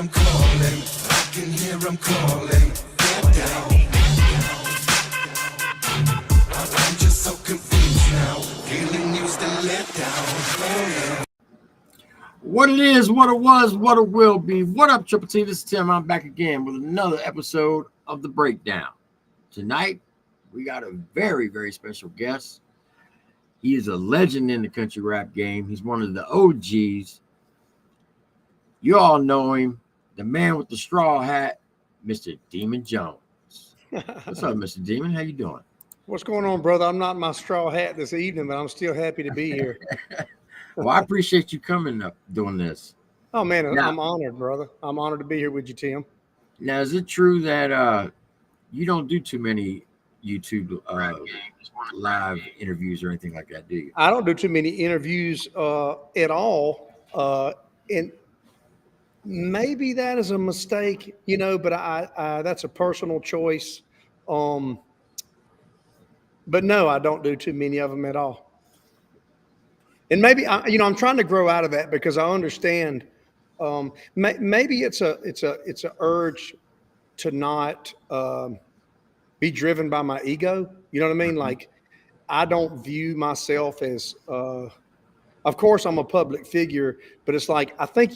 them calling. I can hear them calling. Get down. I'm just so confused now. Feeling used and let down. What it is, what it was, what it will be. What up, Triple T? This is Tim. I'm back again with another episode of The Breakdown. Tonight, we got a very, very special guest. He is a legend in the country rap game. He's one of the OGs. You all know him, the man with the straw hat, Mr. Demun Jones. What's up, Mr. Demun? How you doing? What's going on, brother? I'm not in my straw hat this evening, but I'm still happy to be here. Well, I appreciate you coming up doing this. Oh, man, Now, I'm honored, brother. I'm honored to be here with you, Tim. Now, is it true that you don't do too many YouTube live interviews or anything like that, do you? I don't do too many interviews at all. And maybe that is a mistake, but I that's a personal choice. But no, I don't do too many of them at all. And maybe I'm trying to grow out of that because I understand. Maybe it's a urge to not be driven by my ego. You know what I mean? Like, I don't view myself as. Of course, I'm a public figure, but it's like I think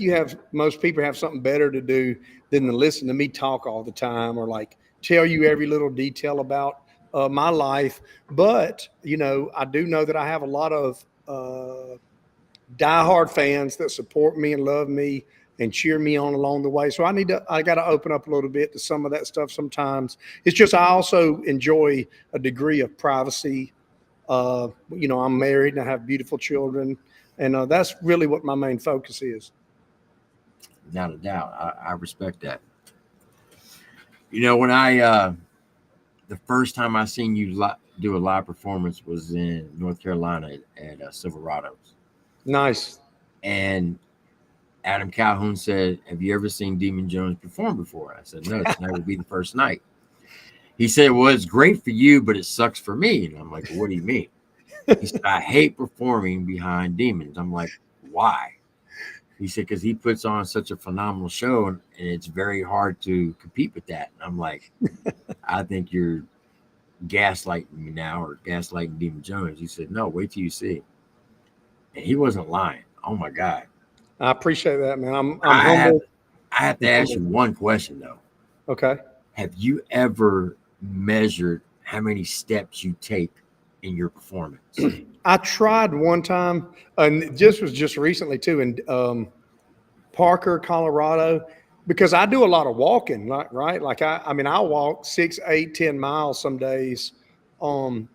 most people have something better to do than to listen to me talk all the time or like tell you every little detail about my life. But I do know that I have a lot of diehard fans that support me and love me and cheer me on along the way. So I got to open up a little bit to some of that stuff sometimes. It's just, I also enjoy a degree of privacy. I'm married and I have beautiful children, and that's really what my main focus is. Without a doubt. I respect that. When the first time I seen you do a live performance was in North Carolina at Silverado's. Nice. And Adam Calhoun said, "Have you ever seen Demun Jones perform before?" I said, "No, tonight will be the first night." He said, "Well, it's great for you, but it sucks for me." And I'm like, "Well, what do you mean?" He said, "I hate performing behind demons." I'm like, "Why?" He said, "Because he puts on such a phenomenal show, and it's very hard to compete with that." And I'm like, "I think you're gaslighting me now, or gaslighting Demun Jones." He said, "No, wait till you see." And he wasn't lying. Oh my God. I appreciate that, man. I'm humbled. I have to ask you one question though. Okay. Have you ever measured how many steps you take in your performance? I tried one time, and this was just recently too, in Parker, Colorado, because I do a lot of walking, right? Like I'll walk 6, 8, 10 miles some days. And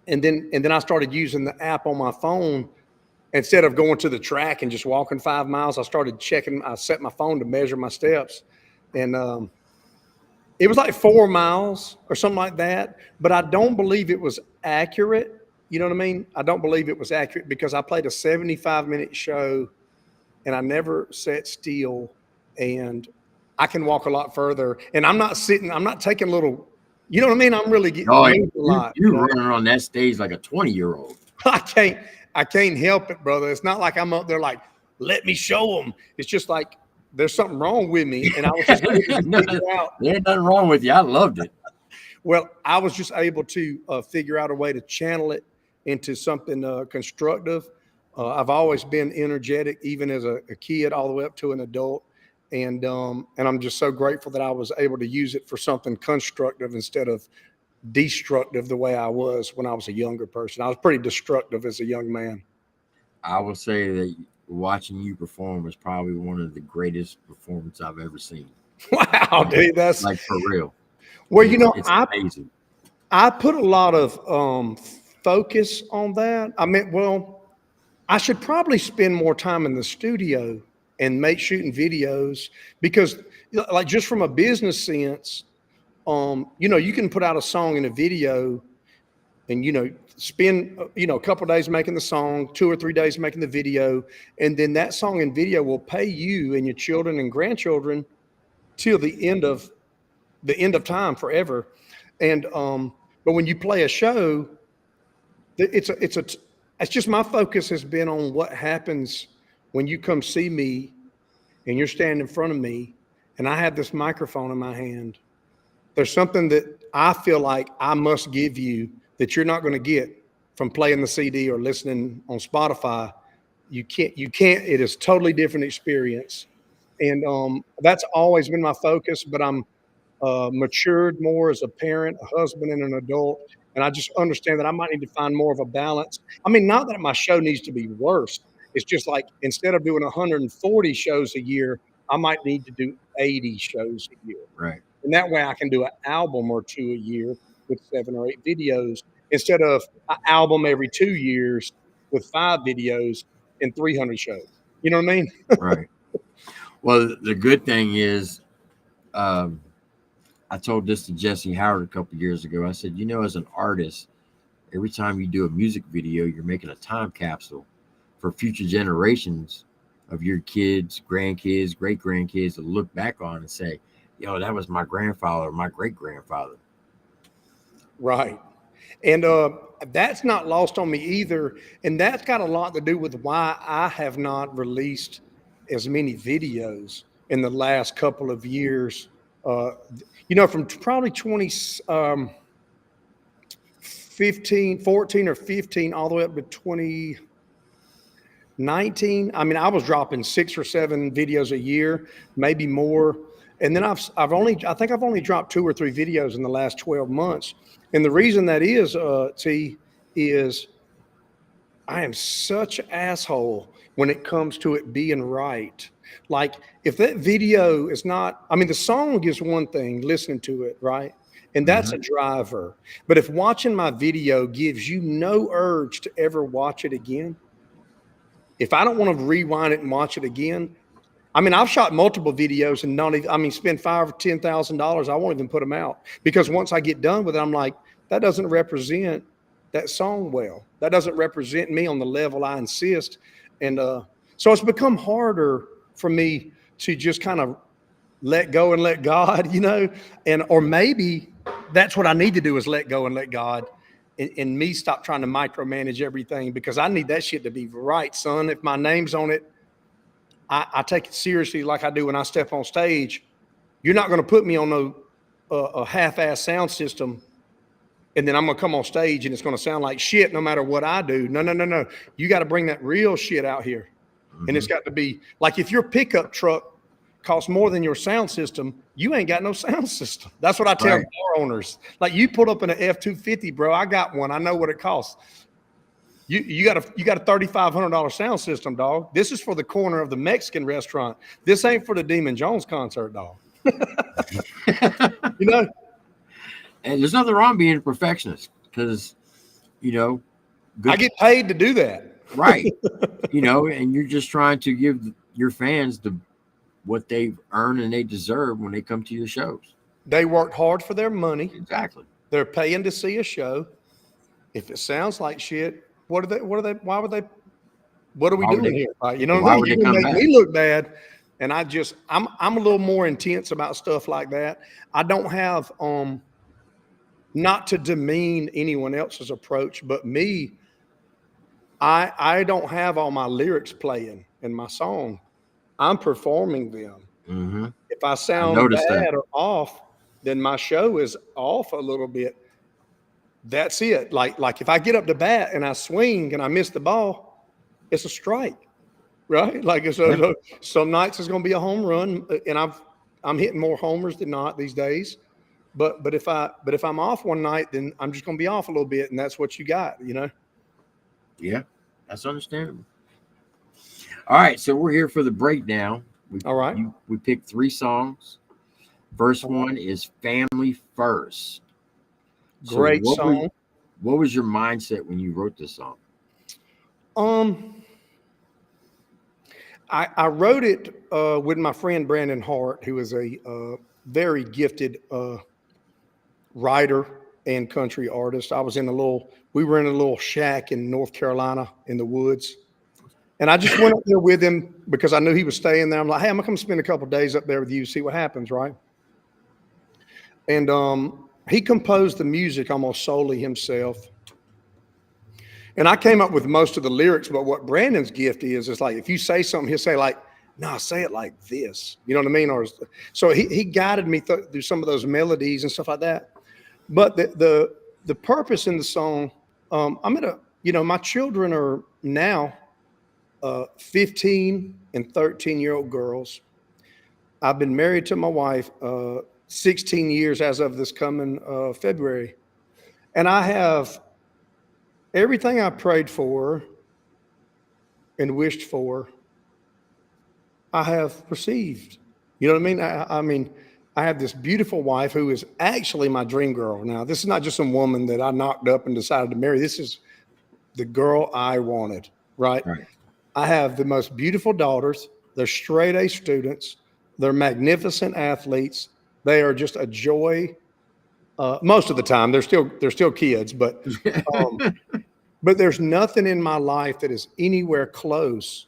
then I started using the app on my phone. Instead of going to the track and just walking 5 miles, I started checking. I set my phone to measure my steps, and it was like 4 miles or something like that. But I don't believe it was accurate. You know what I mean? I don't believe it was accurate because I played a 75-minute show, and I never sat still. And I can walk a lot further. And I'm not sitting. I'm not taking little. You know what I mean? I'm really getting a lot. You're running on that stage like a 20-year-old. I can't help it, brother. It's not like I'm up there like, let me show them. It's just like there's something wrong with me, and I was just able to figure out. There ain't nothing wrong with you. I loved it. Well, I was just able to figure out a way to channel it into something constructive. I've always been energetic, even as a kid, all the way up to an adult, and I'm just so grateful that I was able to use it for something constructive instead of destructive the way I was when I was a younger person. I was pretty destructive as a young man. I will say that watching you perform was probably one of the greatest performances I've ever seen. Wow, dude, that's like for real. Well, it's amazing. I put a lot of focus on that. I should probably spend more time in the studio and shooting videos because, like, just from a business sense, you can put out a song and a video and, spend, a couple of days making the song, 2 or 3 days making the video. And then that song and video will pay you and your children and grandchildren till the end of time forever. And, but when you play a show, it's just my focus has been on what happens when you come see me and you're standing in front of me and I have this microphone in my hand, there's something that I feel like I must give you that you're not going to get from playing the CD or listening on Spotify. You can't, it is totally different experience. And that's always been my focus, but I'm matured more as a parent, a husband, and an adult. And I just understand that I might need to find more of a balance. I mean, not that my show needs to be worse. It's just like instead of doing 140 shows a year, I might need to do 80 shows a year. Right. And that way I can do an album or two a year with 7 or 8 videos instead of an album every 2 years with 5 videos and 300 shows. You know what I mean? Right. Well, the good thing is, I told this to Jesse Howard a couple years ago. I said, as an artist, every time you do a music video, you're making a time capsule for future generations of your kids, grandkids, great grandkids to look back on and say, that was my grandfather or my great grandfather. Right. And that's not lost on me either. And that's got a lot to do with why I have not released as many videos in the last couple of years. From probably 14 or 15, all the way up to 2019. I mean, I was dropping 6 or 7 videos a year, maybe more. And then I think I've only dropped 2 or 3 videos in the last 12 months. And the reason that is, is I am such an asshole when it comes to it being right. Like if that video is not, I mean, the song is one thing, listening to it, right? And that's a driver. But if watching my video gives you no urge to ever watch it again, if I don't want to rewind it and watch it again, I mean, I've shot multiple videos and spend $5,000 or $10,000. I won't even put them out because once I get done with it, I'm like, that doesn't represent that song well. That doesn't represent me on the level I insist. And so it's become harder for me to just kind of let go and let God, or maybe that's what I need to do is let go and let God and me stop trying to micromanage everything because I need that shit to be right, son. If my name's on it, I take it seriously like I do when I step on stage. You're not going to put me on a half-ass sound system and then I'm going to come on stage and it's going to sound like shit no matter what I do. No. You got to bring that real shit out here. And it's got to be like if your pickup truck costs more than your sound system, you ain't got no sound system. That's what I tell bar owners. Like you put up in an F-250, bro. I got one. I know what it costs. You got a $3,500 sound system, dog. This is for the corner of the Mexican restaurant. This ain't for the Demun Jones concert, dog. And there's nothing wrong being a perfectionist because, I get paid to do that. Right. And you're just trying to give your fans what they've earned and they deserve when they come to your shows. They worked hard for their money. Exactly. They're paying to see a show. If it sounds like shit, what are we doing here? You know what I mean? You make me look bad. And I'm a little more intense about stuff like that. I don't have, not to demean anyone else's approach, but me, I don't have all my lyrics playing in my song. I'm performing them. Mm-hmm. If I sound bad or off, then my show is off a little bit. That's it. Like if I get up to bat and I swing and I miss the ball, it's a strike, right? Like some nights it's going to be a home run, and I'm hitting more homers than not these days. But if I'm off one night, then I'm just going to be off a little bit, and that's what you got, Yeah, that's understandable. All right, so we're here for the breakdown. All right. We picked 3 songs. First one is Family First. Great song. What was your mindset when you wrote this song? I wrote it with my friend Brandon Hart, who is a very gifted writer and country artist. We were in a little shack in North Carolina in the woods. And I just went up there with him because I knew he was staying there. I'm like, hey, I'm gonna come spend a couple of days up there with you, see what happens, right? And he composed the music almost solely himself. And I came up with most of the lyrics, but what Brandon's gift is like, if you say something, he'll say like, No, say it like this. You know what I mean? Or so he guided me through some of those melodies and stuff like that. But the purpose in the song, I'm at a, my children are now 15 and 13-year-old girls. I've been married to my wife 16 years as of this coming February. And I have everything I prayed for and wished for, I have received. You know what I mean? I mean, I have this beautiful wife who is actually my dream girl. Now, this is not just some woman that I knocked up and decided to marry. This is the girl I wanted, right? Right. I have the most beautiful daughters. They're straight A students. They're magnificent athletes. They are just a joy. Most of the time, they're still kids, but there's nothing in my life that is anywhere close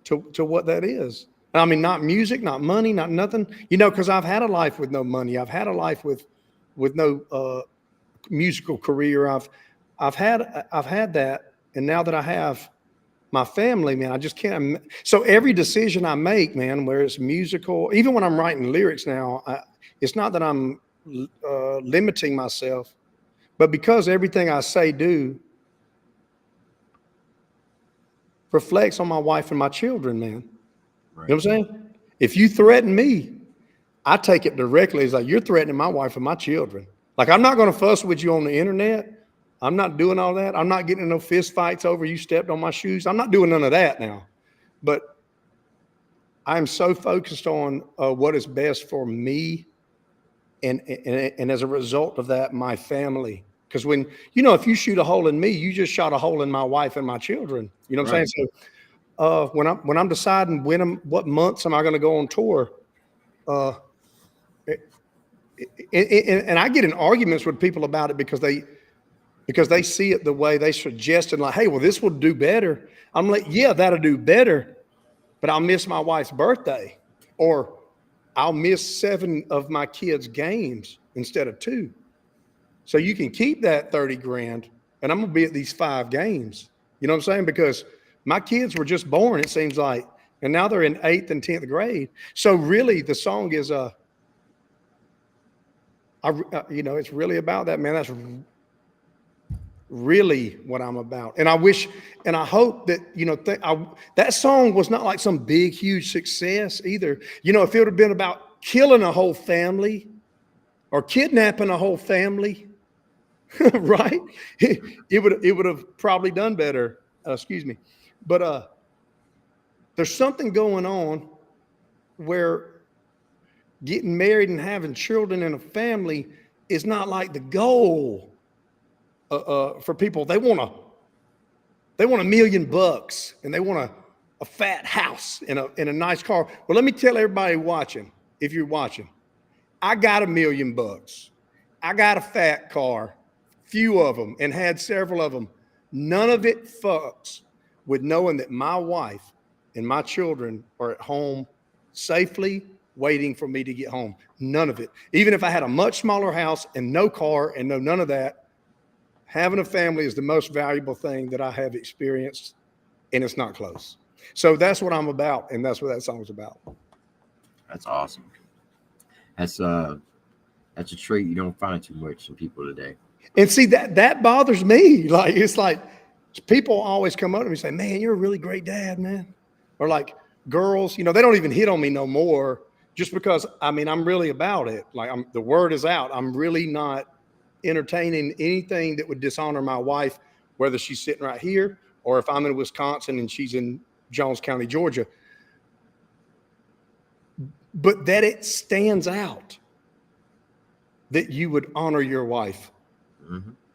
to what that is. I mean, not music, not money, not nothing. Because I've had a life with no money. I've had a life with no musical career. I've had that, and now that I have my family, man, I just can't. So every decision I make, man, where it's musical, even when I'm writing lyrics now, it's not that I'm limiting myself, but because everything I say, do reflects on my wife and my children, man. Right. You know what I'm saying? If you threaten me, I take it directly. It's like, you're threatening my wife and my children. Like, I'm not going to fuss with you on the internet. I'm not doing all that. I'm not getting in no fist fights over you stepped on my shoes. I'm not doing none of that now. But I'm so focused on what is best for me. And as a result of that, my family. Because when, if you shoot a hole in me, you just shot a hole in my wife and my children. You know what I'm saying? So when I'm deciding what months am I going to go on tour, and I get in arguments with people about it because they see it the way they suggested, like, hey, well, this will do better. I'm like, yeah, that'll do better, but I'll miss my wife's birthday, or I'll miss 7 of my kids' games instead of 2. So you can keep that 30 grand, and I'm gonna be at these 5 games. You know what I'm saying? Because my kids were just born, it seems like, and now they're in 8th and 10th grade. So really, the song is it's really about that, man. That's really what I'm about. And I wish, and I hope that, that song was not like some big, huge success either. If it would have been about killing a whole family or kidnapping a whole family, right? It would have probably done better. Excuse me. But there's something going on where getting married and having children and a family is not like the goal for people. They want $1 million and they want a fat house in a nice car. Well, let me tell everybody watching, if you're watching, I got $1 million. I got a fat car, few of them, and had several of them. None of it fucks with knowing that my wife and my children are at home safely, waiting for me to get home. None of it. Even if I had a much smaller house and no car and none of that, having a family is the most valuable thing that I have experienced, and it's not close. So that's what I'm about, and that's what that song's about. That's awesome. That's a trait you don't find too much in people today. And see, that bothers me. Like, it's like people always come up to me and say, man, you're a really great dad, man. Or like girls, they don't even hit on me no more just because, I'm really about it. Like, the word is out. I'm really not entertaining anything that would dishonor my wife, whether she's sitting right here or if I'm in Wisconsin and she's in Jones County, Georgia. But that it stands out that you would honor your wife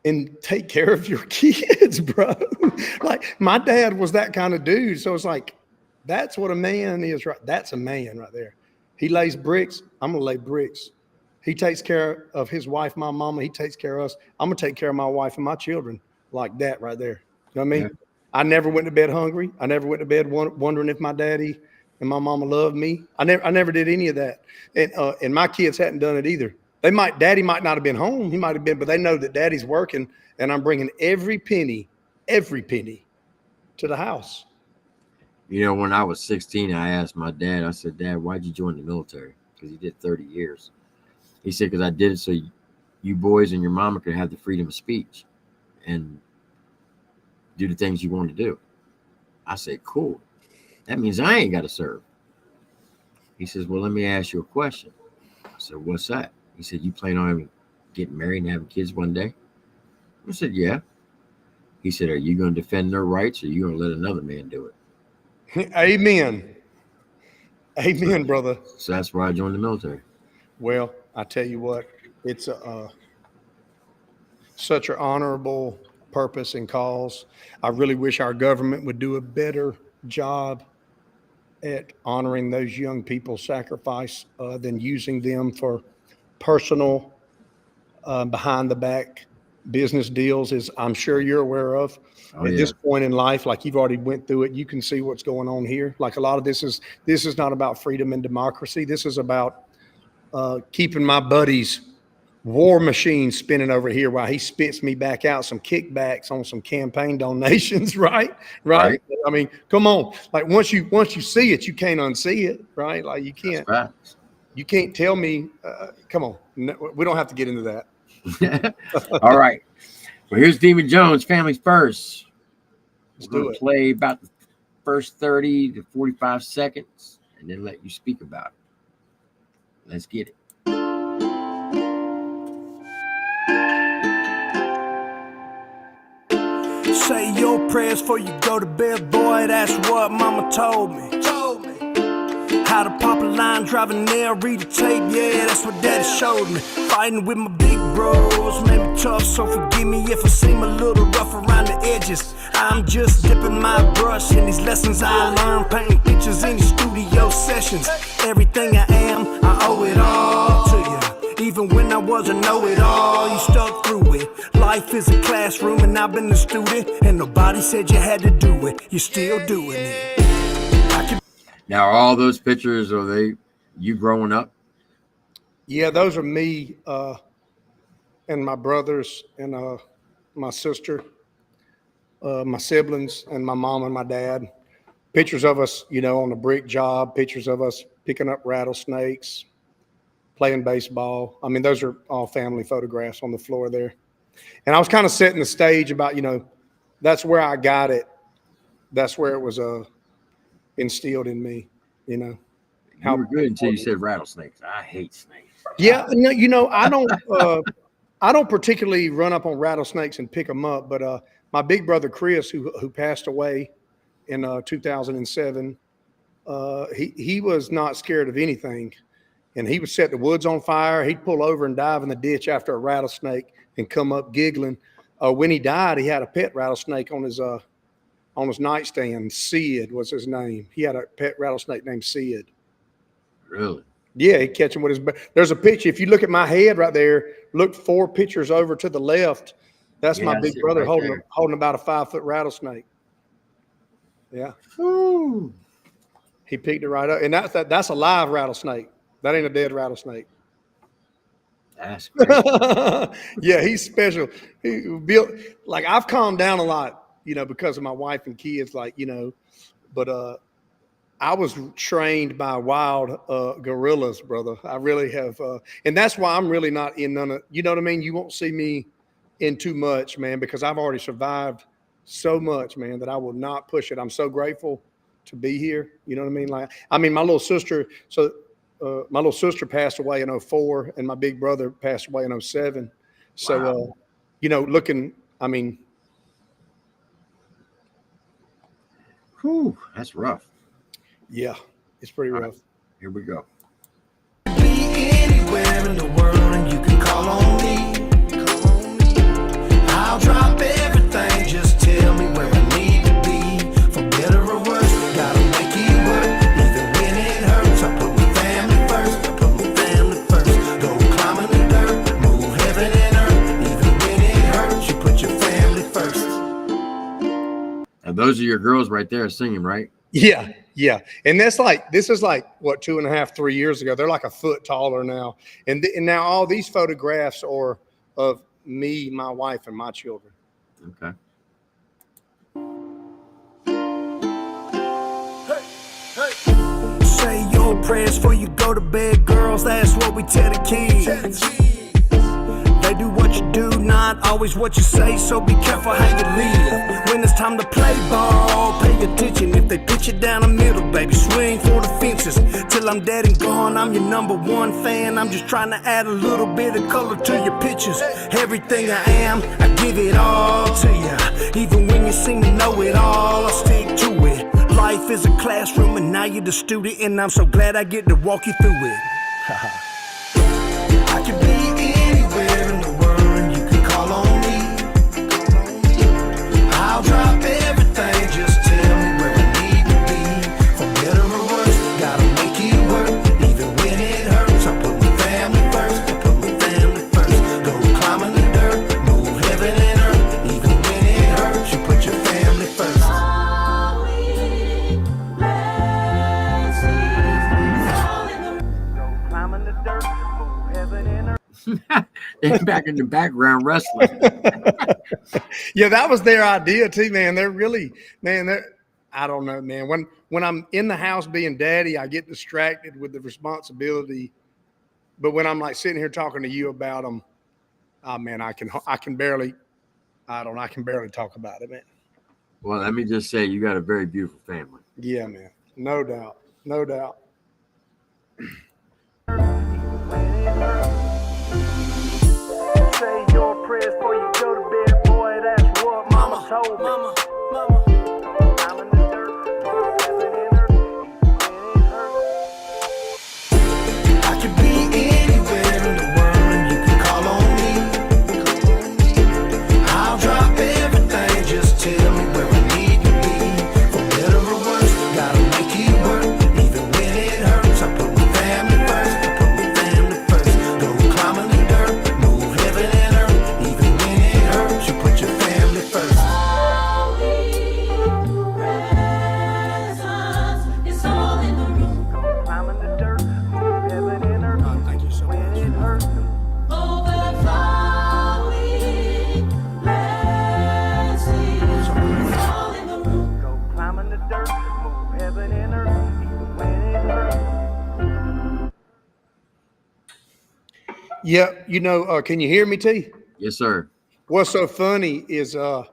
and take care of your kids, bro. Like, my dad was that kind of dude. So it's like, that's what a man is, right? That's a man right there. He lays bricks. I'm going to lay bricks. He takes care of his wife, my mama. He takes care of us. I'm going to take care of my wife and my children like that right there. You know what I mean? Yeah. I never went to bed hungry. I never went to bed wondering if my daddy and my mama loved me. I never did any of that. And my kids hadn't done it either. Daddy might not have been home. He might have been, but they know that daddy's working and I'm bringing every penny to the house. You know, when I was 16, I asked my dad, I said, Dad, why'd you join the military? Because he did 30 years. He said, because I did it so you boys and your mama could have the freedom of speech and do the things you want to do. I said, cool. That means I ain't got to serve. He says, well, let me ask you a question. I said, what's that? He said, you plan on getting married and having kids one day? I said, yeah. He said, are you going to defend their rights or are you going to let another man do it? Amen. Amen, brother. So that's why I joined the military. Well, I tell you what, it's such an honorable purpose and cause. I really wish our government would do a better job at honoring those young people's sacrifice than using them for personal behind the back business deals, as I'm sure you're aware of. Oh, At yeah. this point in life, like you've already went through it, you can see what's going on here. Like a lot of this is not about freedom and democracy. This is about keeping my buddy's war machine spinning over here while he spits me back out some kickbacks on some campaign donations, right? Right. I mean, come on. Like once you see it, you can't unsee it, right? Like you That's can't facts. you can't tell me. Come on, no, we don't have to get into that. All right. Well, here's Demon Jones, Families First. Let's We're do going to it. play about the first 30 to 45 seconds and then let you speak about it. Let's get it. Say your prayers before you go to bed, boy. That's what mama told me. How to pop a line, drive a nail, read a tape, yeah, that's what daddy showed me. Fighting with my big bros made me tough, so forgive me if I seem a little rough around the edges. I'm just dipping my brush in these lessons I learned, painting pictures in these studio sessions. Everything I am, I owe it all to you. Even when I wasn't know-it-all, you stuck through it. Life is a classroom and I've been a student, and nobody said you had to do it. You're still doing it. Now, are all those pictures, are they you growing up? Yeah, those are me and my brothers and my sister, my siblings, and my mom and my dad. Pictures of us, you know, on a brick job, pictures of us picking up rattlesnakes, playing baseball. I mean, those are all family photographs on the floor there. And I was kind of setting the stage about, you know, that's where I got it. That's where it was instilled in me, you know. You were good until you said rattlesnakes. I hate snakes. Yeah, no, you know, I don't particularly run up on rattlesnakes and pick them up, but my big brother Chris, who passed away in 2007, he was not scared of anything, and he would set the woods on fire. He'd pull over and dive in the ditch after a rattlesnake and come up giggling. When he died, he had a pet rattlesnake on his nightstand. Sid was his name. He had a pet rattlesnake named Sid. Really? Yeah, he'd catch him with his. There's a picture. If you look at my head right there, look 4 pictures over to the left. That's my big brother right holding about a 5-foot rattlesnake. Yeah. Woo. He picked it right up, and that's a live rattlesnake. That ain't a dead rattlesnake. That's great. Yeah, he's special. He built like I've calmed down a lot, you know, because of my wife and kids, like, you know, but I was trained by wild gorillas, brother. I really have, and that's why I'm really not in none of, you know what I mean? You won't see me in too much, man, because I've already survived so much, man, that I will not push it. I'm so grateful to be here. You know what I mean? Like, I mean, my little sister, my little sister passed away in 2004, and my big brother passed away in 2007. So, Wow. you know, looking, I mean, Whew, that's rough. yeah, it's pretty rough. Here we go. Be anywhere in the world and you can call on me. I'll drop everything, just tell me where I need to be. For better or worse, gotta make it work. Even when it hurts, I put my family first. I put my family first. Go climbing the dirt, move heaven and earth. Even when it hurts, you put your family first. And those are your girls right there singing, right? Yeah, yeah. And this is like what, 2.5, 3 years ago. They're like a foot taller now. And now all these photographs are of me, my wife, and my children. Okay. prayers before you go to bed, girls. That's what we tell the kids. They do what you do, not always what you say, so be careful how you live. When it's time to play ball, pay attention. If they pitch it down the middle, baby, swing for the fences. Till I'm dead and gone, I'm your #1 fan. I'm just trying to add a little bit of color to your pictures. Everything I am, I give it all to you. Even when you seem to know it all, I'll stick to it. Life is a classroom and now you're the student, and I'm so glad I get to walk you through it. I can be anywhere in the world and you can call on me. I'll drop everything, just tell me where I need to be. For better or worse, gotta make it work, even when it hurts. I put my family first, I put my family first. Go climbing the dirt, move heaven and earth, even when it hurts, you put your family first. They're back in the background wrestling. Yeah, that was their idea too, man. They're really, man, I don't know, man. When I'm in the house being daddy, I get distracted with the responsibility. But when I'm like sitting here talking to you about them, oh man, I can barely talk about it, man. Well, let me just say, you got a very beautiful family. Yeah, man. No doubt. No doubt. Say your prayers before you go to bed, boy. That's what mama told me. Mama. I'm in the dirt, living in her, even when it hurts. I could be anywhere in the world and you can call on me. I'll drop everything, just tell me where I need to be. For better or worse, gotta make it work, even when it hurts. I put my family first, I put my family first. Go climbing the dirt, move heaven and earth, even when it hurts, you put your family first. It's all in the room. Go climbing the dirt, move heaven and earth, Thank you so when much. it hurts. Overflowing blessings. It's all in the room. Go climbing the dirt, move heaven and earth, even when it hurts. Yeah, you know, can you hear me, T? Yes, sir. What's so funny is I'm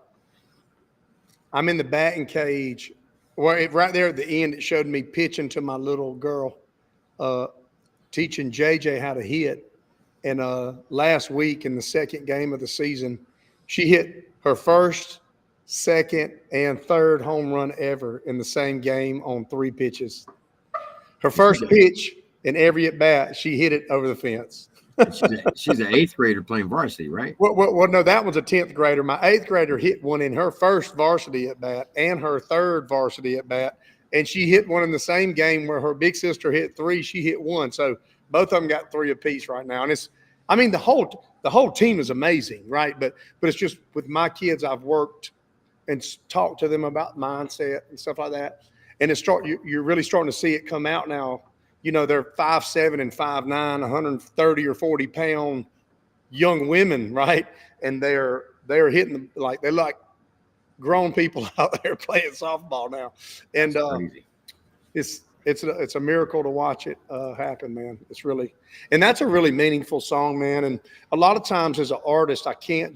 in the batting cage. Well, right there at the end, it showed me pitching to my little girl, teaching JJ how to hit. And last week in the second game of the season, she hit her first, second, and third home run ever in the same game on 3 pitches. Her first pitch in every at bat, she hit it over the fence. She's an 8th grader playing varsity, right? Well, no, that was a 10th grader. My 8th grader hit one in her first varsity at bat and her third varsity at bat. And she hit one in the same game where her big sister hit 3. She hit 1. So both of them got 3 apiece right now. And the whole team is amazing, right? But it's just with my kids, I've worked and talked to them about mindset and stuff like that. And you're really starting to see it come out now. You know, they're 5'7" and 5'9", 130 or 40 pound young women, right? And they're hitting they're like grown people out there playing softball now. And it's a miracle to watch it happen, man. It's really, and that's a really meaningful song, man. And a lot of times as an artist, I can't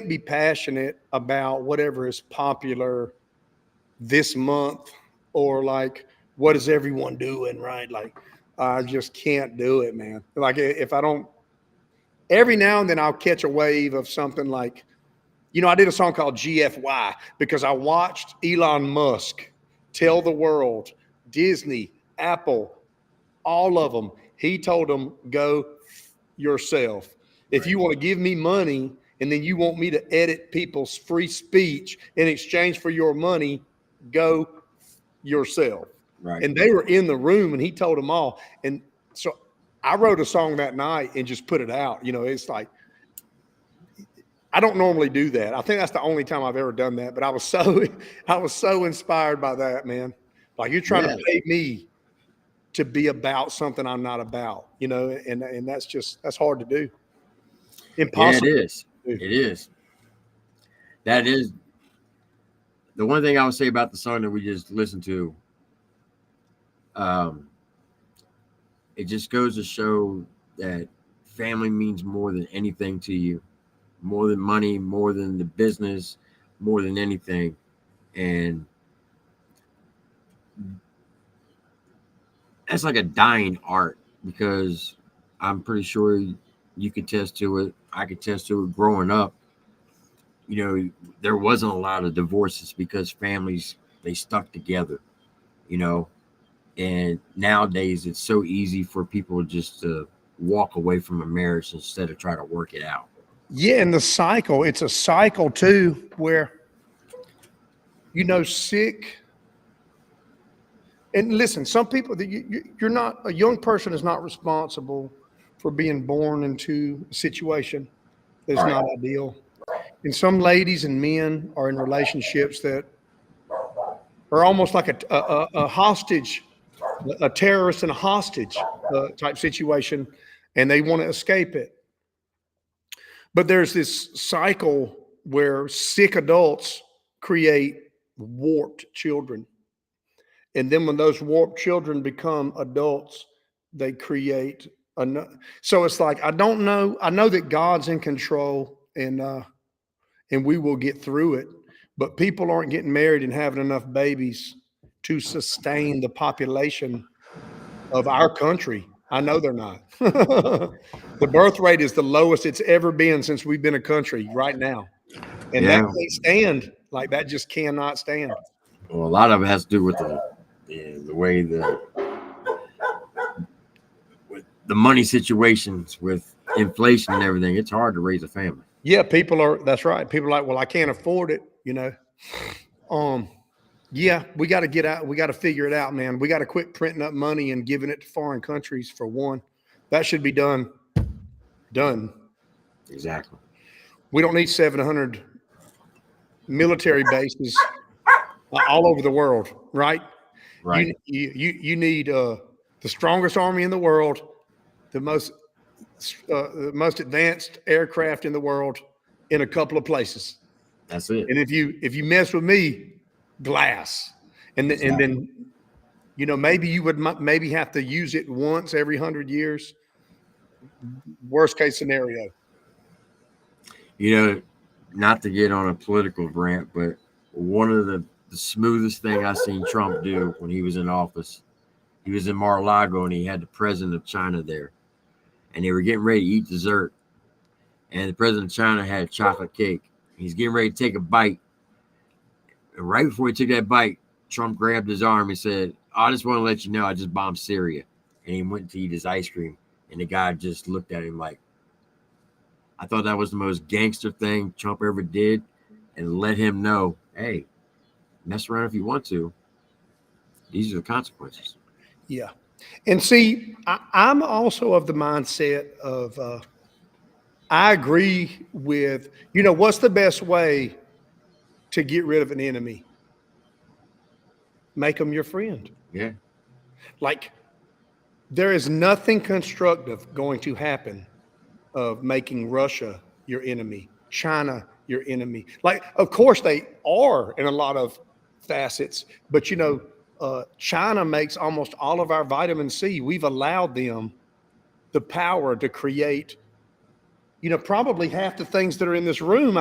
be passionate about whatever is popular this month or like, what is everyone doing, right? Like, I just can't do it, man. Like, if I don't, every now and then I'll catch a wave of something like, you know, I did a song called GFY because I watched Elon Musk tell the world, Disney, Apple, all of them, he told them, go yourself. If you want to give me money and then you want me to edit people's free speech in exchange for your money, go yourself. Right. And they were in the room and he told them all. And so I wrote a song that night and just put it out. You know, it's like, I don't normally do that. I think that's the only time I've ever done that. But I was so inspired by that, man. Like, you're trying to pay me to be about something I'm not about, you know, and that's hard to do. Impossible. Yeah, it is. It is. That is the one thing I would say about the song that we just listened to. Um, it just goes to show that family means more than anything to you, more than money, more than the business, more than anything. And that's like a dying art because I'm pretty sure you could test to it. I could test to it growing up. You know, there wasn't a lot of divorces because families they stuck together, you know. And nowadays it's so easy for people just to walk away from a marriage instead of try to work it out. Yeah, and the cycle, it's a cycle too, where sick. And listen, some people that you're not a young person is not responsible for being born into a situation that's Right. not ideal. And some ladies and men are in relationships that are almost like a hostage, a terrorist and a hostage type situation, and they want to escape it. But there's this cycle where sick adults create warped children. And then when those warped children become adults, they create so it's like I don't know. I know that God's in control and we will get through it. But people aren't getting married and having enough babies to sustain the population of our country. I know they're not. The birth rate is the lowest it's ever been since we've been a country right now. And that Yeah. can't stand. Like that just cannot stand. Well, a lot of it has to do with the way with the money situations with inflation and everything. It's hard to raise a family. Yeah, that's right. People are like, well, I can't afford it. Yeah, we got to get out. We got to figure it out, man. We got to quit printing up money and giving it to foreign countries for one. That should be done. Exactly. We don't need 700 military bases all over the world, right? Right. You need the strongest army in the world, the most advanced aircraft in the world in a couple of places. That's it. And if you mess with me, glass. And then maybe you would maybe have to use it once every 100 years. Worst case scenario. Not to get on a political rant, but one of the smoothest thing I seen Trump do when he was in office, he was in Mar-a-Lago and he had the president of China there, and they were getting ready to eat dessert, and the president of China had chocolate cake. He's getting ready to take a bite, and right before he took that bite, Trump grabbed his arm and said, "I just want to let you know I just bombed Syria," and he went to eat his ice cream, and the guy just looked at him like, I thought that was the most gangster thing Trump ever did, and let him know, hey, mess around if you want to. These are the consequences. Yeah. And see, I'm also of the mindset of I agree with, what's the best way to get rid of an enemy? Make them your friend. Yeah. Like, there is nothing constructive going to happen of making Russia your enemy, China your enemy. Like, of course they are in a lot of facets, but China makes almost all of our vitamin C. We've allowed them the power to create, probably half the things that are in this room.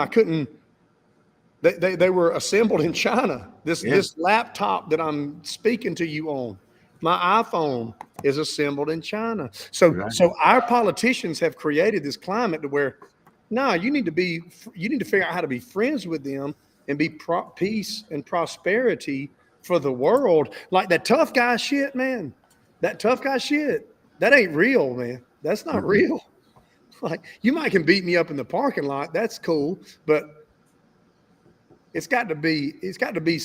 They were assembled in China. This laptop that I'm speaking to you on, my iPhone, is assembled in China. So our politicians have created this climate to where, you need to figure out how to be friends with them and be peace and prosperity for the world. Like that tough guy shit, man. That tough guy shit, that ain't real, man. That's not real. Like, you might can beat me up in the parking lot. That's cool, but it's got to be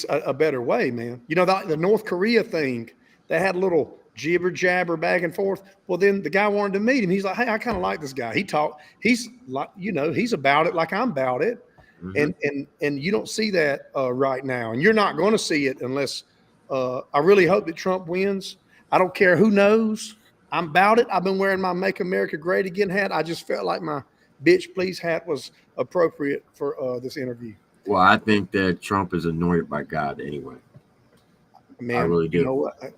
a better way, man. The North Korea thing, they had a little jibber jabber back and forth. Well, then the guy wanted to meet him. He's like, hey, I kind of like this guy. He's like, he's about it like I'm about it. Mm-hmm. And you don't see that right now. And you're not going to see it unless I really hope that Trump wins. I don't care who knows. I'm about it. I've been wearing my Make America Great Again hat. I just felt like my bitch please hat was appropriate for this interview. Well, I think that Trump is anointed by God anyway. Man, really do. you know what?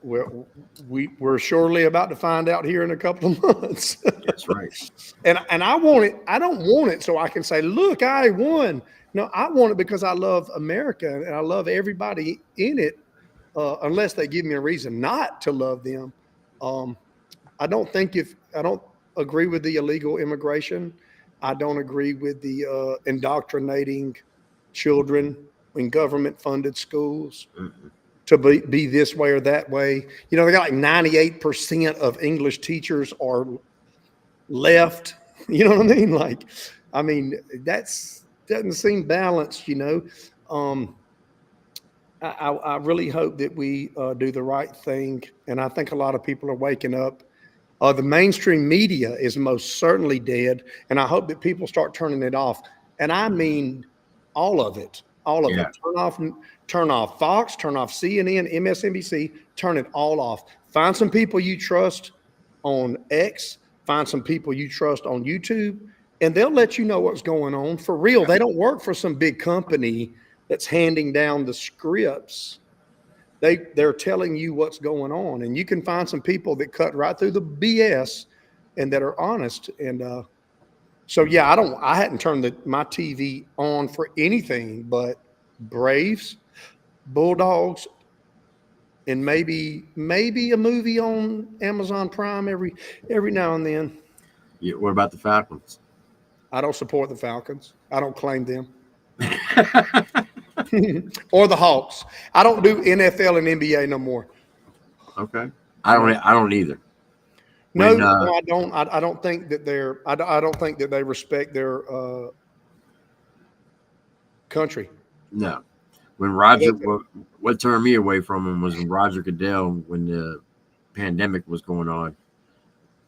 We're surely about to find out here in a couple of months. That's right. And I want it. I don't want it so I can say, look, I won. No, I want it because I love America and I love everybody in it. Unless they give me a reason not to love them. I don't agree with the illegal immigration. I don't agree with the indoctrinating children in government funded schools Mm-mm. to be this way or that way. You know, they got like 98% of English teachers are left. You know what I mean? Like, I mean, that's doesn't seem balanced, you know. I really hope that we do the right thing. And I think a lot of people are waking up. The mainstream media is most certainly dead. And I hope that people start turning it off. And I mean all of it, all of Yeah. it. Turn off Fox, turn off CNN, MSNBC, turn it all off. Find some people you trust on X, find some people you trust on YouTube, and they'll let you know what's going on for real. They don't work for some big company that's handing down the scripts. They're telling you what's going on, and you can find some people that cut right through the BS and that are honest. And so yeah, I hadn't turned my TV on for anything but Braves, Bulldogs, and maybe a movie on Amazon Prime every now and then. Yeah, what about the Falcons? I don't support the Falcons. I don't claim them. Or the Hawks. I don't do NFL and NBA no more. Okay. I don't either. No, When, no, I don't. I don't think that I don't think that they respect their country. No. When Roger, what turned me away from him was when Roger Goodell, when the pandemic was going on,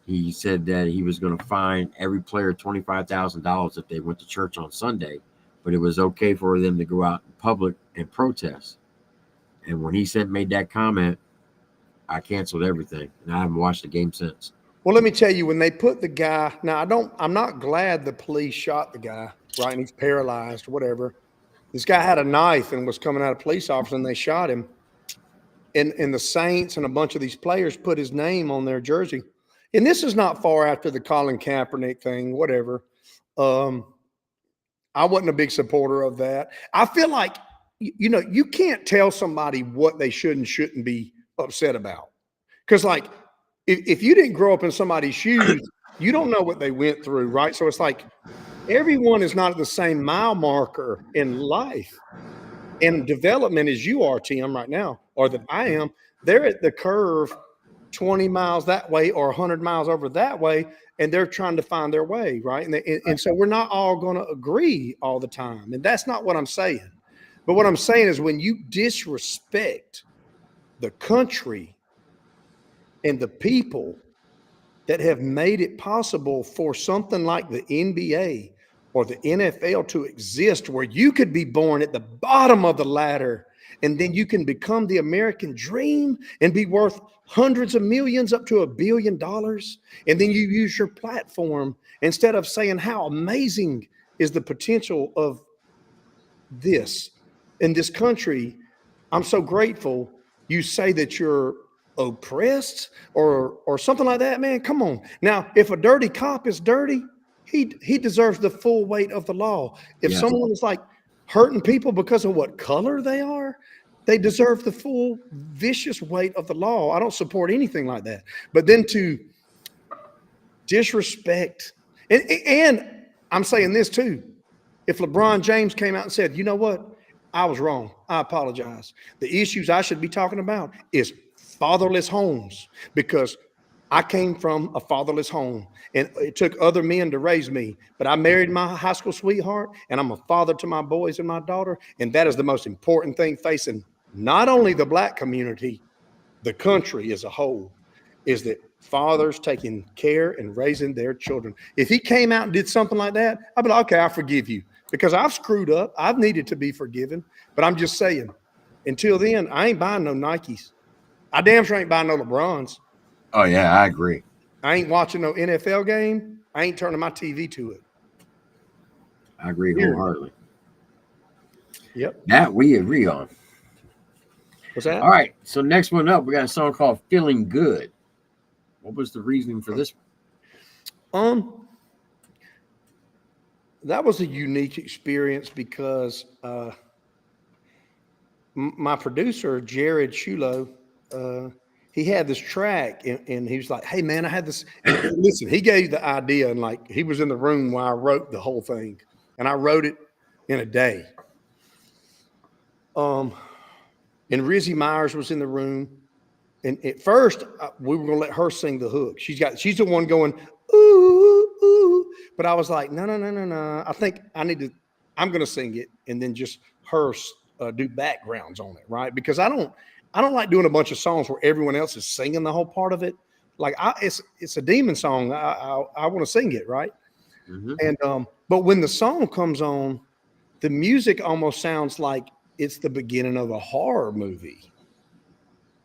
he said that he was going to fine every player $25,000 if they went to church on Sunday, but it was okay for them to go out in public and protest. And when he made that comment, I canceled everything, and I haven't watched the game since. Well, let me tell you, when they put the guy, now I'm not glad the police shot the guy, right? And he's paralyzed, whatever. This guy had a knife and was coming at a police officer, and they shot him. And the Saints and a bunch of these players put his name on their jersey. And this is not far after the Colin Kaepernick thing, whatever. I wasn't a big supporter of that. I feel like, you know, you can't tell somebody what they should and shouldn't be upset about. Because, like, if you didn't grow up in somebody's shoes, you don't know what they went through, right? So it's like everyone is not at the same mile marker in life and development as you are, Tim, right now, or that I am. They're at the curve 20 miles that way or 100 miles over that way, and they're trying to find their way, right? And so we're not all going to agree all the time, and that's not what I'm saying. But what I'm saying is when you disrespect the country and the people that have made it possible for something like the NBA or the NFL to exist, where you could be born at the bottom of the ladder and then you can become the American dream and be worth hundreds of millions up to $1 billion. And then you use your platform instead of saying how amazing is the potential of this in this country. I'm so grateful. You say that you're oppressed or something like that, man. Come on. Now, if a dirty cop is dirty, he deserves the full weight of the law. If Yes. someone is like hurting people because of what color they are, they deserve the full vicious weight of the law. I don't support anything like that. But then to disrespect, and I'm saying this too, if LeBron James came out and said, you know what, I was wrong, I apologize. The issues I should be talking about is fatherless homes, because I came from a fatherless home and it took other men to raise me, but I married my high school sweetheart and I'm a father to my boys and my daughter. And that is the most important thing facing not only the black community, the country as a whole, is that fathers taking care and raising their children. If he came out and did something like that, I'd be like, okay, I forgive you, because I've screwed up. I've needed to be forgiven. But I'm just saying, until then, I ain't buying no Nikes. I damn sure ain't buying no LeBrons. Oh yeah, I agree. I ain't watching no NFL game. I ain't turning my TV to it. I agree Period. wholeheartedly. Yep. That we agree on. What's that? All right. So next one up, we got a song called "Feeling Good." What was the reasoning for this one? That was a unique experience because my producer Jared Shulo, he had this track, and he was like, "Hey man, I had this." And listen, he gave the idea, and like he was in the room while I wrote the whole thing, and I wrote it in a day. And Rizzy Myers was in the room, and at first we were gonna let her sing the hook. She's the one going ooh ooh, but I was like, no no no no no. I think I'm gonna sing it, and then just her do backgrounds on it, right? Because I don't like doing a bunch of songs where everyone else is singing the whole part of it. Like it's a Demon song. I want to sing it, right? Mhm. And but when the song comes on, the music almost sounds like it's the beginning of a horror movie.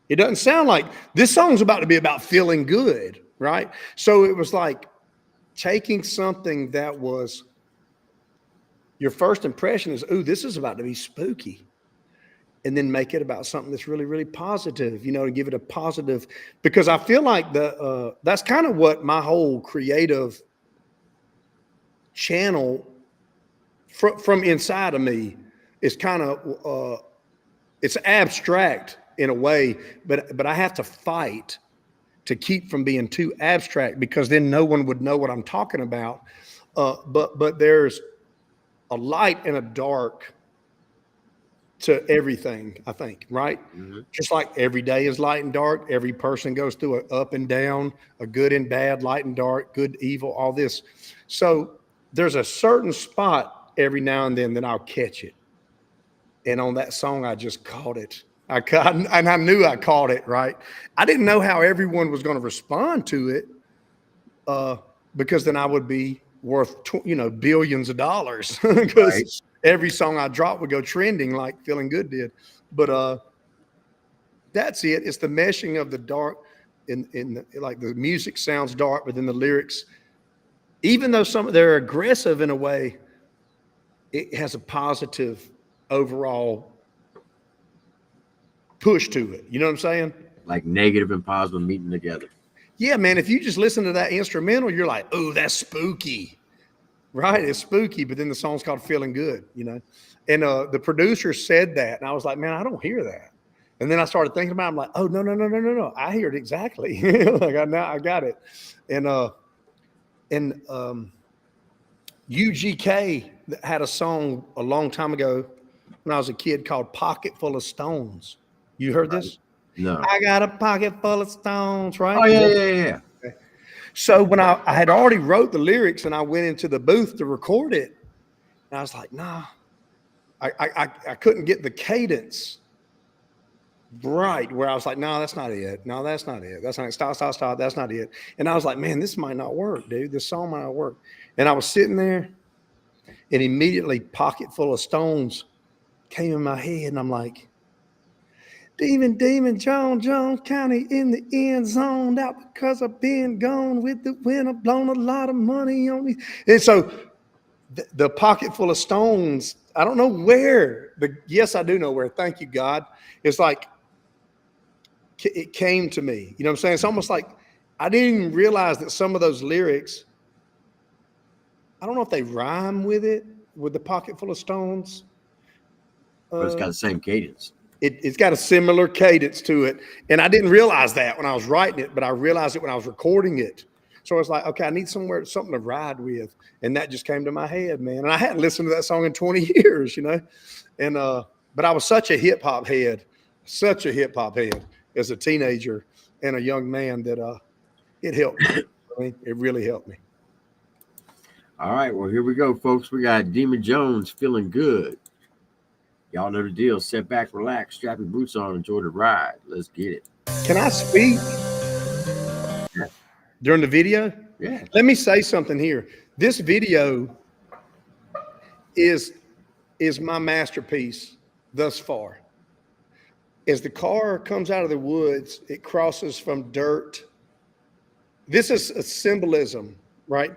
It doesn't sound like this song's about to be about feeling good, right? So it was like taking something that was your first impression is, ooh, this is about to be spooky, and then make it about something that's really, really positive, to give it a positive, because I feel like that's kind of what my whole creative channel from inside of me is kind of, it's abstract in a way, but I have to fight to keep from being too abstract, because then no one would know what I'm talking about. But there's a light and a dark to everything, I think, right? Mhm. Just like every day is light and dark, every person goes through a up and down, a good and bad, light and dark, good, evil, all this. So there's a certain spot every now and then that I'll catch it. And on that song, I just caught it. And I knew I caught it, right? I didn't know how everyone was going to respond to it, because then I would be worth, billions of dollars, Right. because every song I dropped would go trending like Feeling Good did. But that's it. It's the meshing of the dark like the music sounds dark, but then the lyrics, even though they're aggressive in a way, it has a positive overall push to it. You know what I'm saying? Like negative and positive meeting together. Yeah, man. If you just listen to that instrumental, you're like, oh, that's spooky. Right? It's spooky, but then the song's called Feeling Good, And the producer said that, and I was like, man, I don't hear that. And then I started thinking about it. I'm like, oh, no, no, no, no, no, no. I hear it exactly. Like I got it. And UGK had a song a long time ago when I was a kid called Pocket Full of Stones. You heard this? No. I got a pocket full of stones, right? Oh yeah. So when I had already wrote the lyrics and I went into the booth to record it, and I was like, nah, I couldn't get the cadence right, where I was like, no, that's not it. No, that's not it. That's not it. Stop, stop, stop. That's not it. And I was like, man, this might not work, dude. This song might not work. And I was sitting there, and immediately Pocket Full of Stones came in my head, and I'm like, Demon, John County in the end zone, out because I've been gone with the wind. I've blown a lot of money on me. And so the Pocket Full of Stones, I don't know where, yes, I do know where. Thank you, God. It's like it came to me. You know what I'm saying? It's almost like I didn't even realize that some of those lyrics, I don't know if they rhyme with the Pocket Full of Stones. But it's got the same cadence. It's got a similar cadence to it. And I didn't realize that when I was writing it, but I realized it when I was recording it. So I was like, okay, I need something to ride with. And that just came to my head, man. And I hadn't listened to that song in 20 years, And but I was such a hip hop head as a teenager and a young man that it helped me. I mean, it really helped me. All right, well, here we go, folks. We got Demon Jones, Feeling Good. Y'all know the deal. Sit back, relax, strap your boots on, enjoy the ride. Let's get it. Can I speak during the video? Yeah. Let me say something here. This video is my masterpiece thus far. As the car comes out of the woods, it crosses from dirt. This is a symbolism, right?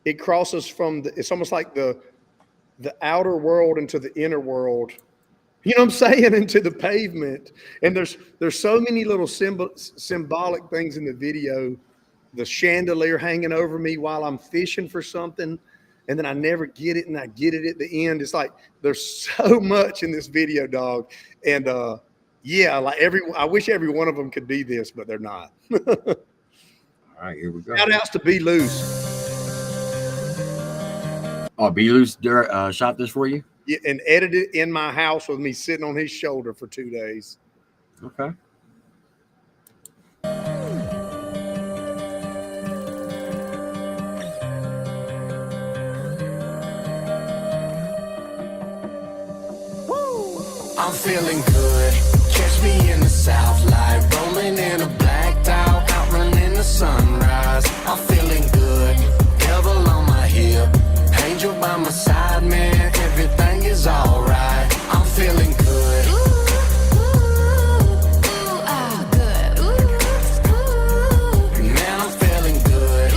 It crosses from it's almost like the outer world into the inner world You know what I'm saying? Into the pavement. And there's so many little symbolic things in the video. The chandelier hanging over me while I'm fishing for something, and then I never get it, and I get it at the end. It's like there's so much in this video, dog. And yeah, like I wish every one of them could be this, but they're not. All right, here we go. Shout outs to Be Loose. Oh, Be Loose shot this for you? Yeah, and edited in my house with me sitting on his shoulder for 2 days. Okay. I'm feeling good. Catch me in the South Light, rolling in a blacked out, outrunning the sunrise. I'm feeling good. Devil on my hip, angel by my side, man. Everything is alright. I'm feeling good. Man, I'm feeling good.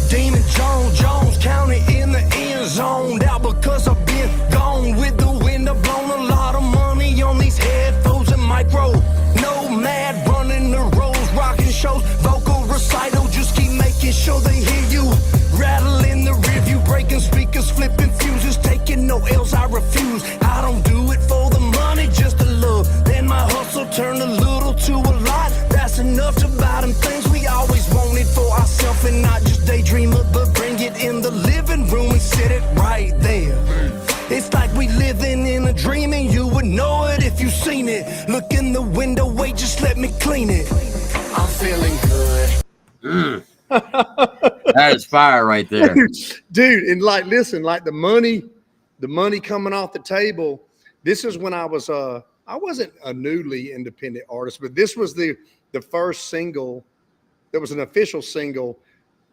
Demon Jones counted in the end zone. Out because I've been gone with the wind. I've blown a lot of money on these headphones and micro. No mad running the roads, rocking shows, vocal recital. Just keep making sure they hear you. Rattling the review, breaking speakers, flipping fuses, taking no L's. I refuse. I don't do it for the money, just the love. Then my hustle turned a little to a lot. That's enough to buy them things we always wanted for ourselves, and not just daydream it, but bring it in the living room and sit it right there. It's like we living in a dream, and you would know it if you seen it. Look in the window, wait, just let me clean it. I'm feeling good. That is fire right there. Dude, and like, listen, like the money coming off the table. This is when I wasn't a newly independent artist, but this was the first single. There was an official single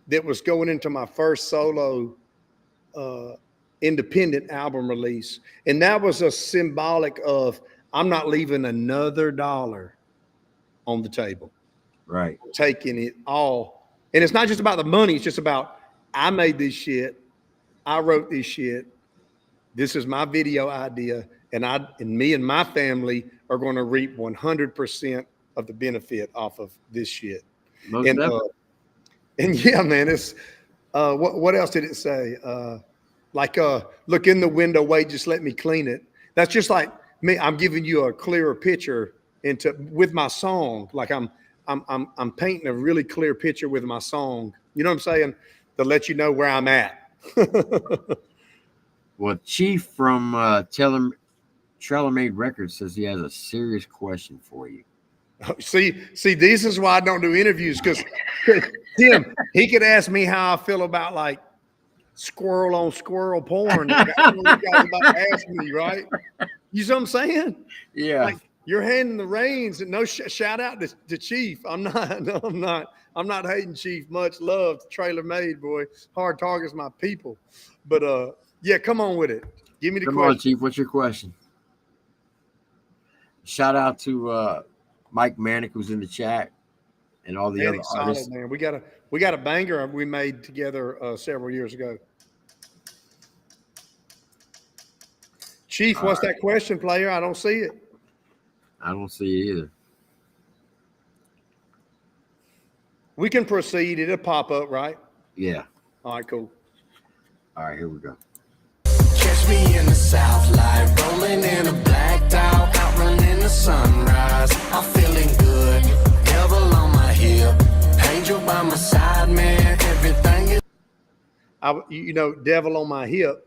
that was going into my first solo independent album release. And that was a symbolic of, I'm not leaving another dollar on the table. Right. I'm taking it all. And it's not just about the money. It's just about, I made this shit. I wrote this shit. This is my video idea. And me and my family are going to reap 100% of the benefit off of this shit. Most definitely. And yeah, man, it's what else did it say? Look in the window, wait, just let me clean it. That's just like me. I'm giving you a clearer picture with my song. Like I'm painting a really clear picture with my song. You know what I'm saying? To let you know where I'm at. Well, Chief from TripleT Records says he has a serious question for you. See, this is why I don't do interviews, because Tim, he could ask me how I feel about like squirrel on squirrel porn. That's what you guys about to ask me, right? You see what I'm saying? Yeah. Like you're handing the reins, and no shout out to Chief. I'm not hating Chief. Much love to TripleT, boy. Hard targets my people. But yeah, come on with it. Give me the question. Come on, Chief. What's your question? Shout out to Mike Manick, who's in the chat, and all the other artists. Solid, man. We got a banger we made together several years ago. Chief, what's that question, player? I don't see it. I don't see it either. We can proceed. It'll pop up, right? Yeah. All right, cool. All right, here we go. Catch me in the South Light, rolling in a blacked out, outrunning the sunrise. I'm feeling good. Devil on my hip, angel by my side, man. Everything is. Devil on my hip.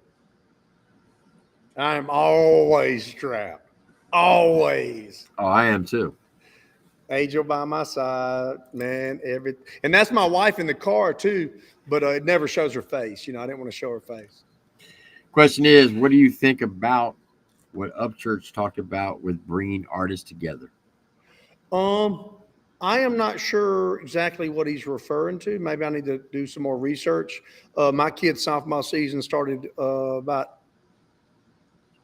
I'm always strapped. Always. Oh, I am too. Angel by my side, man. And that's my wife in the car too, but it never shows her face. I didn't want to show her face. Question is, what do you think about what Upchurch talked about with bringing artists together? I am not sure exactly what he's referring to. Maybe I need to do some more research. My kid's sophomore season started about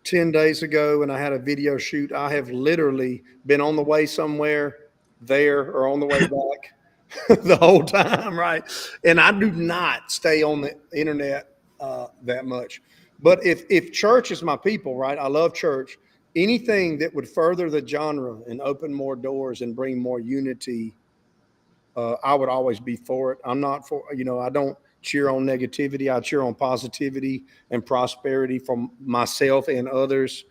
10 days ago, and I had a video shoot. I have literally been on the way somewhere there or on the way back the whole time, right? And I do not stay on the internet that much. But if church is my people, right? I love church. Anything that would further the genre and open more doors and bring more unity, I would always be for it. I'm not for, I don't cheer on negativity. I cheer on positivity and prosperity from myself and others.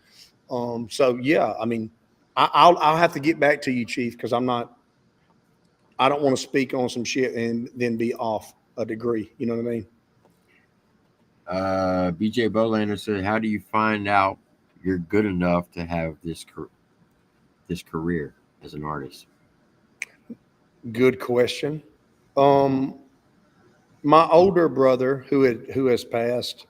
So yeah, I mean, I'll have to get back to you, Chief, because I don't want to speak on some shit and then be off a degree. You know what I mean? BJ Bolander said, "How do you find out you're good enough to have this career as an artist?" Good question. Um, my older brother, who has passed,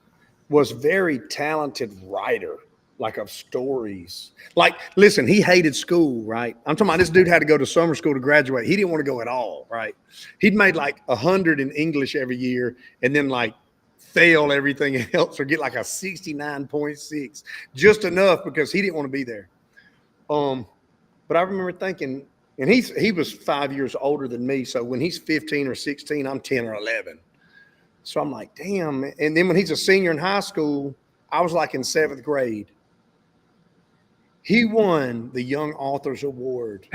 was very talented writer, like of stories. Like, listen, he hated school, right? I'm talking about this dude had to go to summer school to graduate. He didn't want to go at all, right? He'd made like 100 in English every year, and then like fail everything else or get like a 69.6, just enough because he didn't want to be there. But I remember thinking, and he was 5 years older than me. So when he's 15 or 16, I'm 10 or 11. So I'm like, damn. And then when he's a senior in high school, I was like in 7th grade. He won the Young Authors Award,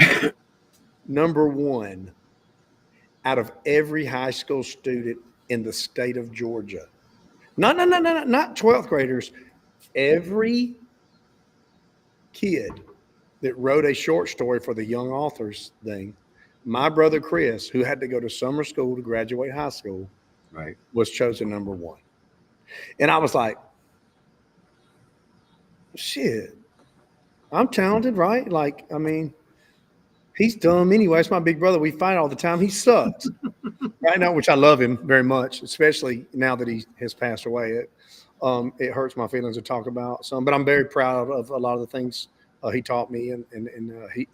#1 out of every high school student in the state of Georgia. No, not 12th graders. Every kid that wrote a short story for the young authors thing, my brother Chris, who had to go to summer school to graduate high school, Right. was chosen #1. And I was like, shit, I'm talented, right? Like, I mean, he's dumb anyway. It's my big brother. We fight all the time. He sucks right now, which I love him very much, especially now that he has passed away. It hurts my feelings to talk about some, but I'm very proud of a lot of the things he taught me and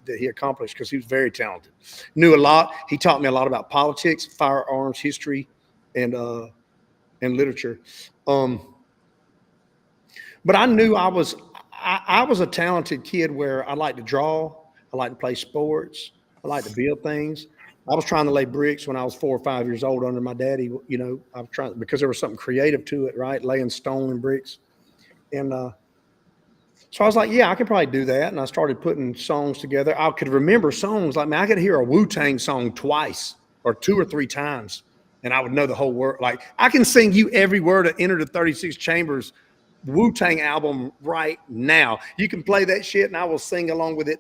that he accomplished because he was very talented. Knew a lot. He taught me a lot about politics, firearms, history, and literature. But I knew I was a talented kid where I like to draw, I like to play sports, I like to build things. I was trying to lay bricks when I was 4 or 5 years old under my daddy. I was trying because there was something creative to it, right? Laying stone and bricks, and so I was like, yeah, I could probably do that. And I started putting songs together. I could remember songs like, man, I could hear a Wu-Tang song twice or 2 or 3 times, and I would know the whole word. Like, I can sing you every word of Enter the 36 Chambers Wu-Tang album right now. You can play that shit, and I will sing along with it,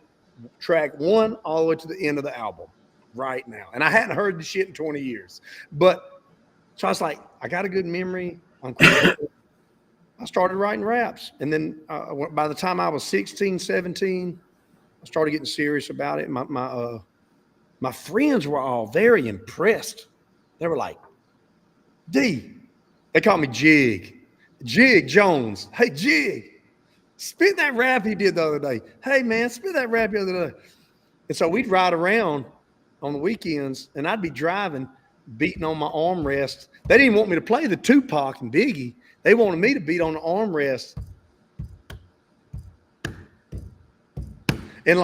track 1 all the way to the end of the album right now. And I hadn't heard the shit in 20 years. But so I was like, I got a good memory. I started writing raps. And then by the time I was 16, 17, I started getting serious about it. My friends were all very impressed. They were like, D, they called me Jig Jones. Hey, Jig, spit that rap he did the other day. Hey, man, spit that rap the other day. And so we'd ride around on the weekends, and I'd be driving, beating on my armrest. They didn't want me to play the Tupac and Biggie. They wanted me to beat on the armrest and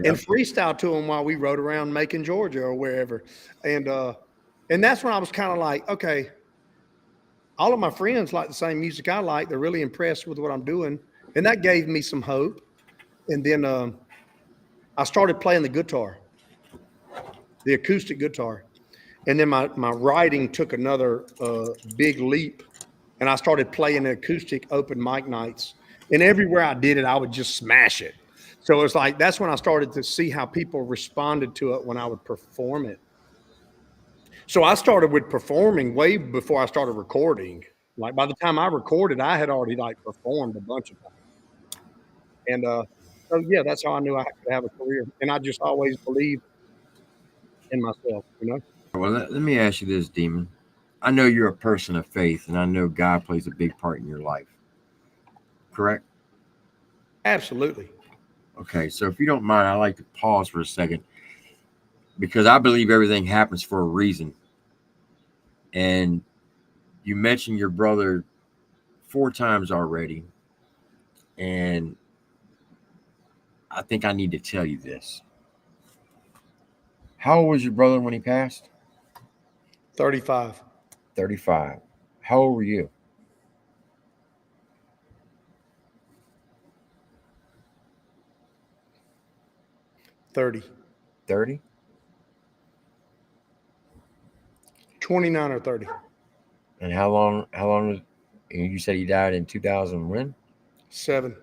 and freestyle to them while we rode around Macon, Georgia, or wherever. And that's when I was kind of like, okay, all of my friends like the same music I like. They're really impressed with what I'm doing, and that gave me some hope. And then I started playing the guitar, the acoustic guitar, and then my writing took another big leap. And I started playing acoustic open mic nights. And everywhere I did it, I would just smash it. So it's like, that's when I started to see how people responded to it when I would perform it. So I started with performing way before I started recording. Like by the time I recorded, I had already like performed a bunch of times. And so yeah, that's how I knew I could have a career. And I just always believed in myself, Well, let me ask you this, Demon. I know you're a person of faith, and I know God plays a big part in your life. Correct? Absolutely. Okay, so if you don't mind, I'd like to pause for a second because I believe everything happens for a reason. And you mentioned your brother 4 times already, and I think I need to tell you this. How old was your brother when he passed? 35. 35. How old were you? 30. 30? 29 or 30. And how long and you said he died in 2000 when? 7.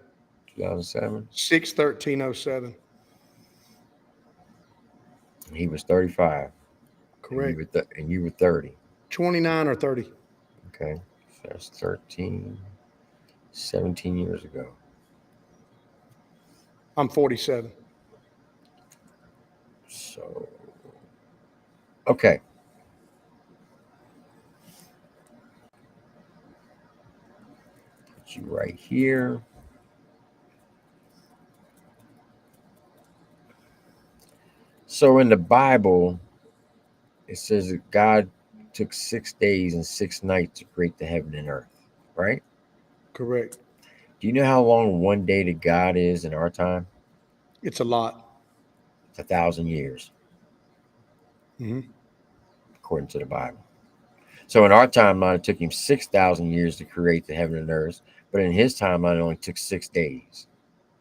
2007? 6/13/07. He was 35. Correct. And you were 30. 29 or 30. Okay. So that's 13, 17 years ago. I'm 47. So, okay. Put you right here. So in the Bible, it says that God took 6 days and 6 nights to create the heaven and earth, right? Correct. Do you know how long one day to God is in our time? It's a lot. It's 1,000 years, Hmm. according to the Bible. So in our timeline, it took him 6,000 years to create the heaven and earth, but in his timeline, it only took 6 days.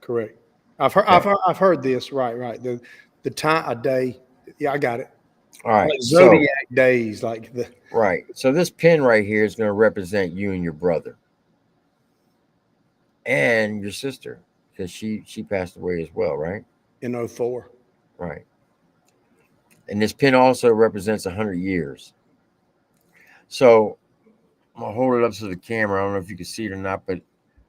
Correct. I've heard this. Right. The time a day. Yeah, I got it. All right. Like So, zodiac days, like the right. So this pin right here is going to represent you and your brother and your sister because she passed away as well, right? in '04. Right. And this pin also represents 100 years. So I'm gonna hold it up to the camera. I don't know if you can see it or not, but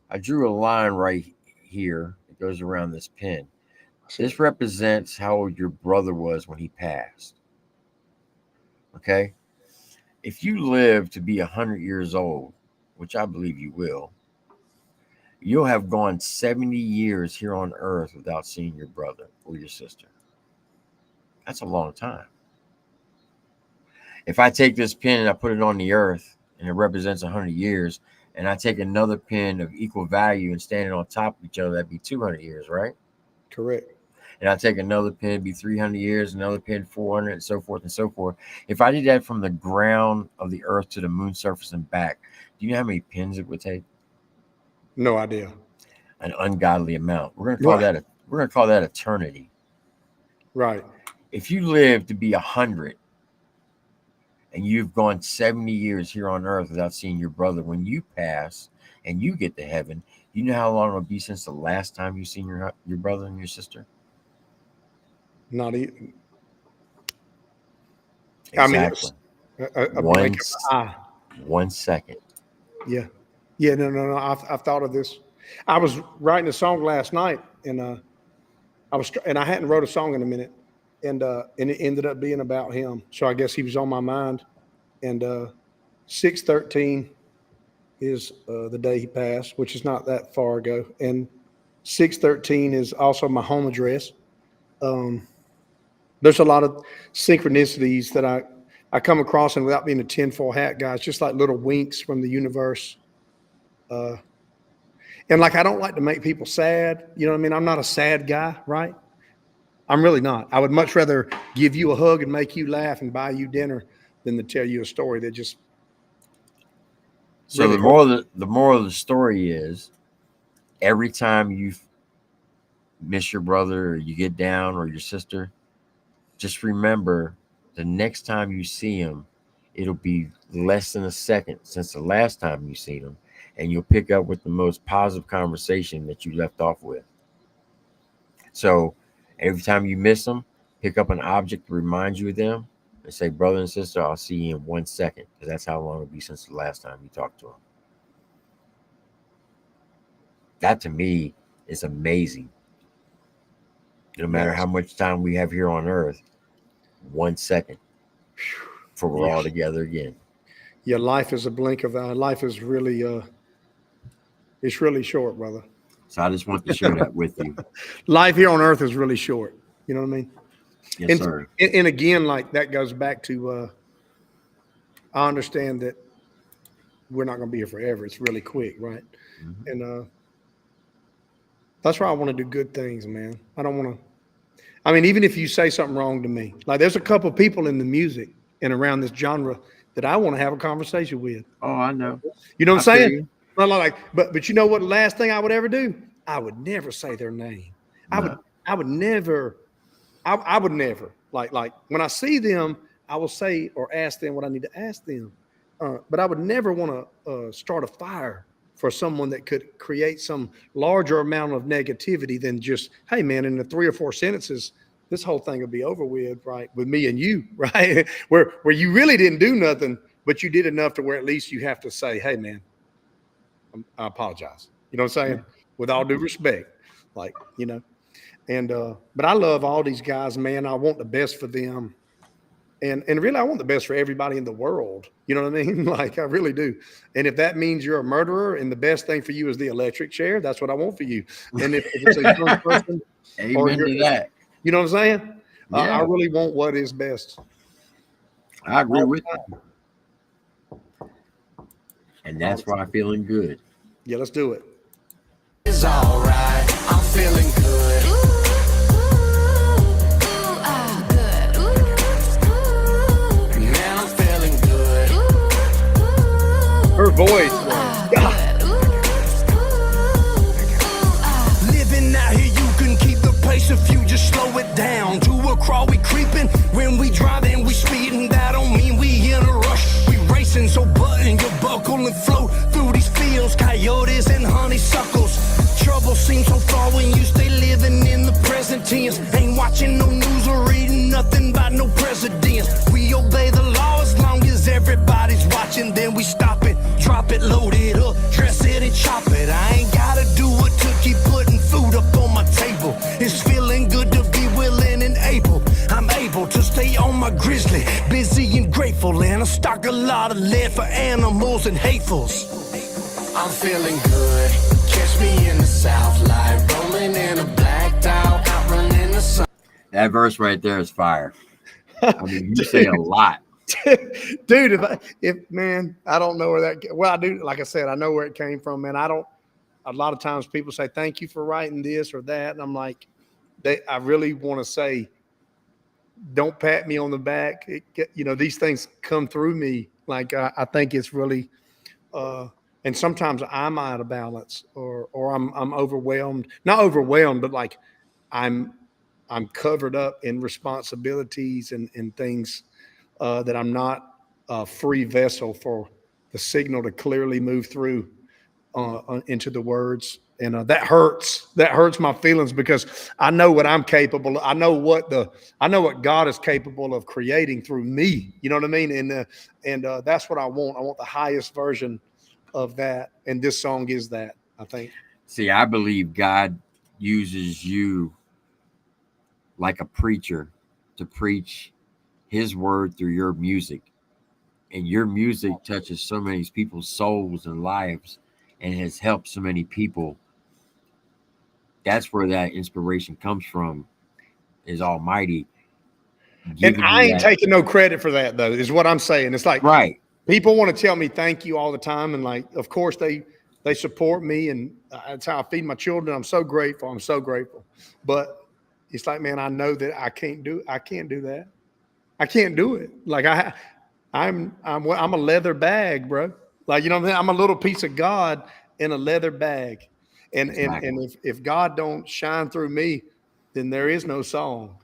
I drew a line right here that goes around this pin. This represents how old your brother was when he passed. Okay. If you live to be 100 years old, which I believe you will, you'll have gone 70 years here on earth without seeing your brother or your sister. That's a long time. If I take this pin and I put it on the earth and it represents 100 years, and I take another pin of equal value and stand it on top of each other, that'd be 200 years, right? Correct. And I take another pin, it'd be 300 years, another pin, 400, and so forth and so forth. If I did that from the ground of the earth to the moon surface and back, do you know how many pins it would take? No idea. An ungodly amount. We're gonna call that eternity. Right. If you live to be 100 and you've gone 70 years here on earth without seeing your brother, when you pass and you get to heaven, you know how long it'll be since the last time you seen your brother and your sister? Not even. Exactly. A One, blink of the eye. 1 second. Yeah. Yeah. No. I've thought of this. I was writing a song last night, and I hadn't wrote a song in a minute, and it ended up being about him. So I guess he was on my mind. And 6/13 is the day he passed, which is not that far ago. And 6/13 is also my home address. There's a lot of synchronicities that I come across, and without being a tinfoil hat guy, it's just like little winks from the universe. And like, I don't like to make people sad. You know what I mean? I'm not a sad guy, right? I'm really not. I would much rather give you a hug and make you laugh and buy you dinner than to tell you a story that just So really the moral of the story is every time you miss your brother or you get down or your sister, just remember the next time you see him, it'll be less than a second since the last time you seen him, and you'll pick up with the most positive conversation that you left off with. So every time you miss them, pick up an object to remind you of them and say, brother and sister, I'll see you in 1 second, because that's how long it'll be since the last time you talked to them. That to me is amazing. No matter how much time we have here on earth, 1 second before we're all together again. Yeah, life is a blink of an eye. Life is really it's really short, brother. So I just want to share that with you. Life here on earth is really short. You know what I mean? Yes, sir. And again, like, that goes back to I understand that we're not going to be here forever. It's really quick, right? Mhm. And that's why I want to do good things, man. I don't want to. I mean, even if you say something wrong to me, like, there's a couple people in the music and around this genre that I want to have a conversation with. Oh, I know. You know what I'm I feel saying? you. Not like, but you know what? The last thing I would ever do, I would never say their name. I No. would never. I would never like when I see them, I will say or ask them what I need to ask them. But I would never want to start a fire for someone that could create some larger amount of negativity than just, hey man, in the 3 or 4 sentences, this whole thing will be over with, right? With me and you, right? where you really didn't do nothing, but you did enough to where at least you have to say, hey man, I apologize. You know what I'm saying? With all due respect, like, you know. And but I love all these guys, man. I want the best for them. And really, I want the best for everybody in the world. You know what I mean? Like, I really do. And if that means you're a murderer and the best thing for you is the electric chair, that's what I want for you. And if it's a young person, Amen to that. you know what I'm saying? Yeah. I really want what is best. I agree with you. And that's why I'm feeling good. Yeah, let's do it. It's all right. I'm feeling good. Man, I'm feeling good. Her voice. Living out here, you can keep the pace if you just slow it down. To a crawl, we creeping. When we driving, we speeding. That don't mean we in a rush. We racing, so button your buckle and float through these fields. Coyotes and honeysuckles. Trouble seems so far when you stay living in the present tense. Ain't watching no news or reading nothing about no presidents. We obey the law as long as everybody's watching. Then we stop it, drop it, load it up, dress it and chop it. I ain't gotta do it to keep putting food up on my table. It's feeling good to be willing and able. I'm able to stay on my grizzly, busy and grateful. And I stock a lot of lead for animals and hatefuls. I'm feeling good. Catch me in the south light, rolling in a blacked out, outrunning the sun. That verse right there is fire. I mean, you say a lot. Dude, if man, I don't know where that. Well, I do. Like I said, I know where it came from, man. I don't. A lot of times people say thank you for writing this or that, and I'm like, I really want to say, don't pat me on the back. You know, these things come through me. Like I think it's really, and sometimes I'm out of balance or I'm overwhelmed. Not overwhelmed, but like I'm covered up in responsibilities and things that I'm not a free vessel for the signal to clearly move through into the words. And that hurts my feelings because I know what I'm capable of. I know what God is capable of creating through me. You know what I mean? And that's what I want. I want the highest version of that. And this song is that, I think. See, I believe God uses you like a preacher to preach his word through your music. And your music touches so many people's souls and lives and has helped so many people. That's where that inspiration comes from, is Almighty. And I ain't taking no credit for that, though, is what I'm saying. It's like, right. People want to tell me thank you all the time. And like, of course they support me and that's how I feed my children. I'm so grateful. I'm so grateful. But it's like, man, I know that I can't do that. I can't do it. Like I'm a leather bag, bro. Like, you know what I mean? I'm a little piece of God in a leather bag. And Exactly. and if God don't shine through me, then there is no song.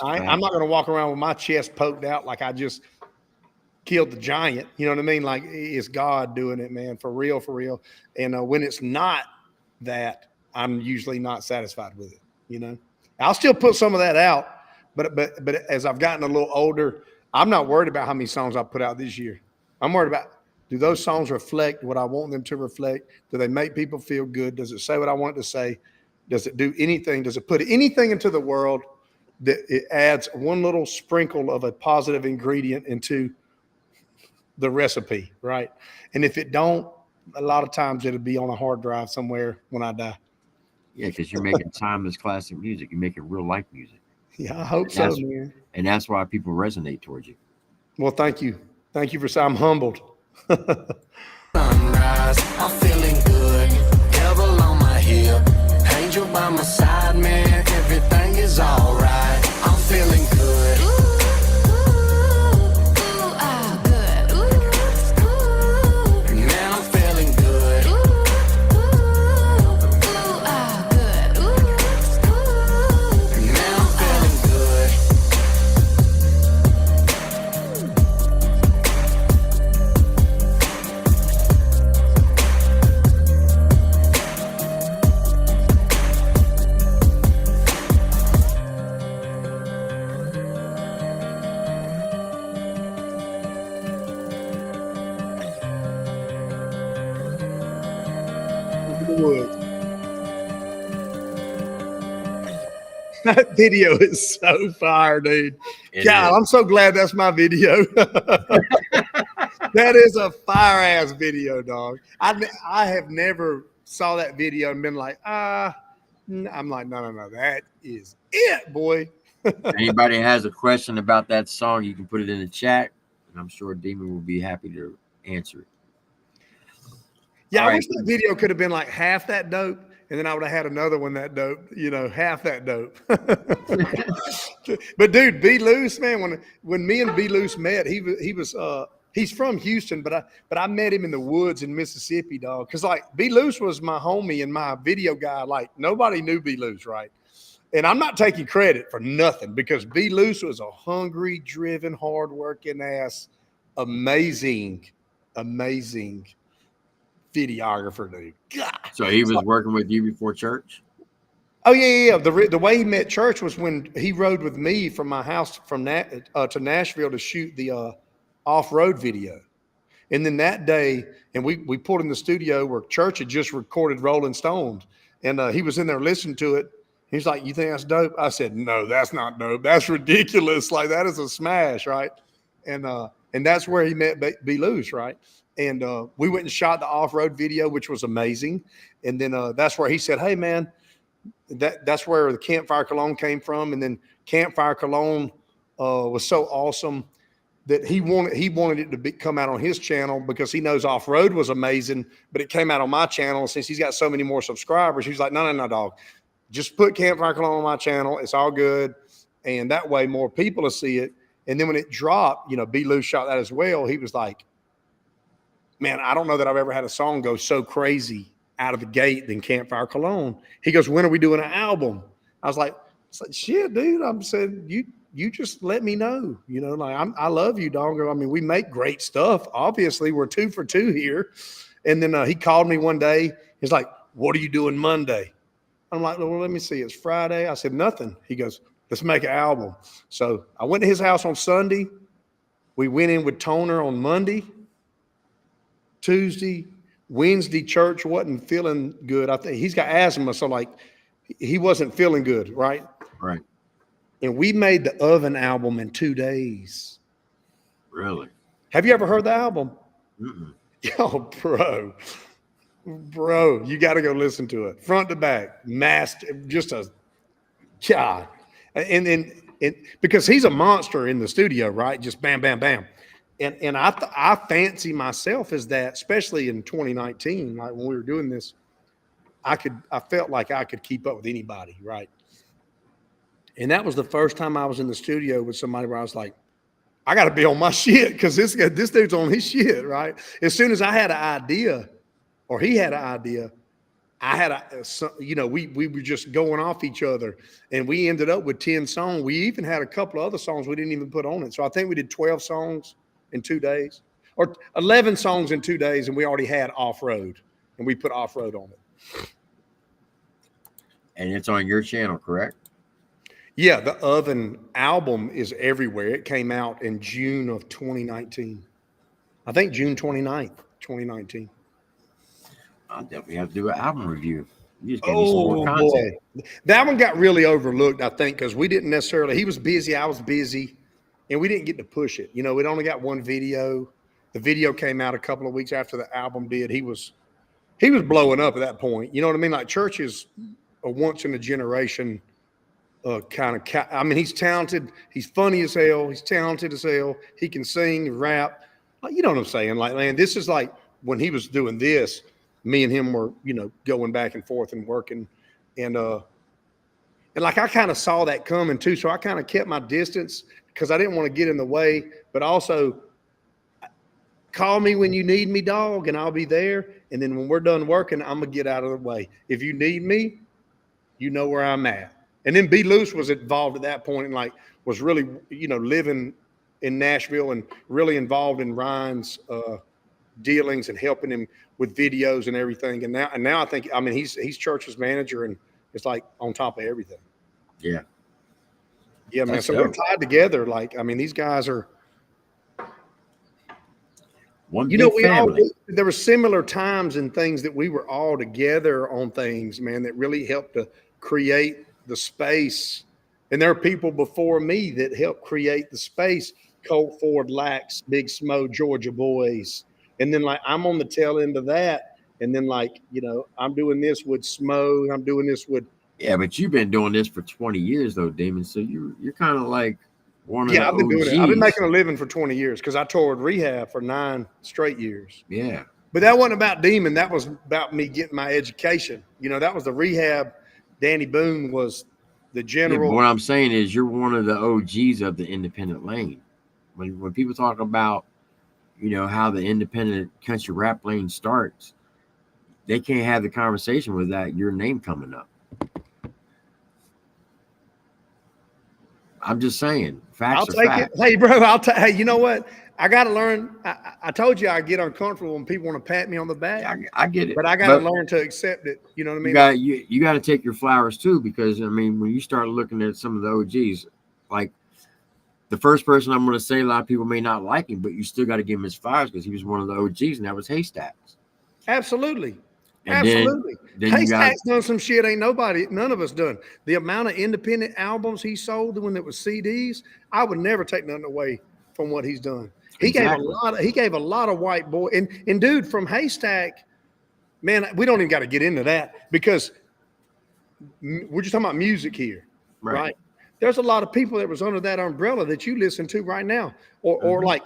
I'm not going to walk around with my chest poked out like I just killed the giant. You know what I mean? Like, it's God doing it, man, for real, for real. And when it's not that, I'm usually not satisfied with it. You know, I'll still put some of that out, but as I've gotten a little older, I'm not worried about how many songs I put out this year. I'm worried about, do those songs reflect what I want them to reflect? Do they make people feel good? Does it say what I want it to say? Does it do anything? Does it put anything into the world that it adds one little sprinkle of a positive ingredient into the recipe, right? And if it don't, a lot of times it'll be on a hard drive somewhere when I die. Yeah, because you're making timeless classic music. You're making real life music. Yeah, I hope so, man. And that's why people resonate towards you. Well, thank you. Thank you for saying I'm humbled. Sunrise, I'm feeling good. Devil on my hip, angel by my side, man. Everything is alright. I'm feeling good. woods. That video is so fire, dude. It God, is. I'm so glad that's my video. That is a fire ass video, dog. I have never saw that video and been like, I'm like, no, that is it, boy. Anybody has a question about that song, you can put it in the chat, and I'm sure Demon will be happy to answer it. Yeah, All I right. wish that video could have been like half that dope, and then I would have had another one that dope, half that dope. But dude, B Loose, man, when me and B Loose met, he's from Houston, but I met him in the woods in Mississippi, dog. Because like B Loose was my homie and my video guy. Like nobody knew B Loose, right? And I'm not taking credit for nothing because B Loose was a hungry, driven, hardworking ass, amazing videographer, dude. God. So he was working with you before church? Oh yeah. The way he met Church was when he rode with me from my house to Nashville to shoot the off-road video. And then that day, and we pulled in the studio where Church had just recorded Rolling Stones, and he was in there listening to it. He's like, "You think that's dope?" I said, "No, that's not dope. That's ridiculous. Like that is a smash, right?" And that's where he met B Loose, right? And we went and shot the off-road video, which was amazing. And then that's where he said, "Hey, man." That's where the Campfire Cologne came from, and then Campfire Cologne was so awesome that he wanted it to come out on his channel because he knows off road was amazing, but it came out on my channel. Since he's got so many more subscribers, he's like, no, dog, just put Campfire Cologne on my channel. It's all good, and that way more people will see it. And then when it dropped, B. Lou shot that as well. He was like, man, I don't know that I've ever had a song go so crazy out of the gate than Campfire Cologne. He goes, when are we doing an album? I was like, shit, dude. I'm saying, you just let me know, I love you, dog. I mean, we make great stuff. Obviously we're 2 for 2 here. And then he called me one day. He's like, what are you doing Monday? I'm like, well, let me see. It's Friday. I said, nothing. He goes, let's make an album. So I went to his house on Sunday. We went in with Toner on Monday, Tuesday, Wednesday. Church wasn't feeling good. I think he's got asthma, so like he wasn't feeling good, right? Right. And we made the Oven album in 2 days. Really? Have you ever heard the album? Mm-mm. Oh, bro, you got to go listen to it, front to back, master, just a God. And then because he's a monster in the studio, right? Just bam, bam, bam. And I fancy myself as that, especially in 2019, like when we were doing this, I felt like I could keep up with anybody, right? And that was the first time I was in the studio with somebody where I was like, I got to be on my shit because this dude's on his shit, right? As soon as I had an idea, or he had an idea, I had we were just going off each other, and we ended up with 10 songs. We even had a couple of other songs we didn't even put on it. So I think we did 12 songs in 2 days, or 11 songs in 2 days, and we already had Off Road, and we put Off Road on it. And it's on your channel, correct? Yeah, the Oven album is everywhere. It came out in June of 2019. I think June 29th, 2019. I'll definitely have to do an album review. You just gave me some more content. Boy. That one got really overlooked, I think, because we didn't necessarily, he was busy, I was busy, and we didn't get to push it. We'd only got one video. The video came out a couple of weeks after the album did. He was blowing up at that point. You know what I mean? Like Church is a once in a generation he's talented. He's funny as hell. He's talented as hell. He can sing, rap. Like, you know what I'm saying? Like, man, this is like when he was doing this, me and him were, going back and forth and working. And like, I kind of saw that coming too. So I kind of kept my distance because I didn't want to get in the way, but also call me when you need me, dog, and I'll be there. And then when we're done working, I'm going to get out of the way. If you need me, you know where I'm at. And then B. Loose was involved at that point and like was really, living in Nashville and really involved in Ryan's dealings and helping him with videos and everything. And now I think, he's Church's manager and it's like on top of everything. Yeah. Yeah, man. That's so dope. we're tied together. Like, these guys are. One You know, big family. there were similar times and things that we were all together on things, man, that really helped to create the space. And there are people before me that helped create the space. Colt Ford, Lax, Big Smo, Georgia Boys. And then like I'm on the tail end of that. And then like, you know, I'm doing this with Smo, I'm doing this with Yeah, but you've been doing this for 20 years though, Damon. So you're kind of like one of yeah, the I've been doing it. I've been OGs. making a living for 20 years because I toured rehab for 9 straight years. Yeah. But that wasn't about Demon. That was about me getting my education. You know, that was the rehab. Danny Boone was the Yeah, but general. what I'm saying is you're one of the OGs of the independent lane. When people talk about, you know, how the independent country rap lane starts, they can't have the conversation without your name coming up. I'm just saying, I'll facts are take it. facts. Hey, bro, Hey, you know what? I got to learn. I told you I get uncomfortable when people want to pat me on the back, Yeah, I get it, but I got to but learn to accept it. You know what I you mean? got you got to take your flowers too, because I mean, when you start looking at some of the OGs, like the first person I'm going to say, a lot of people may not like him, but you still got to give him his flowers because he was one of the OGs, and that was Haystacks. Absolutely. And Absolutely. then you got Haystack's done some shit none of us done. The amount of independent albums he sold when it was CDs, I would never take nothing away from what he's done. He exactly. gave a lot of white boy and dude from Haystack, man, we don't even got to get into that because we're just talking about music here, right? There's a lot of people that was under that umbrella that you listen to right now, or like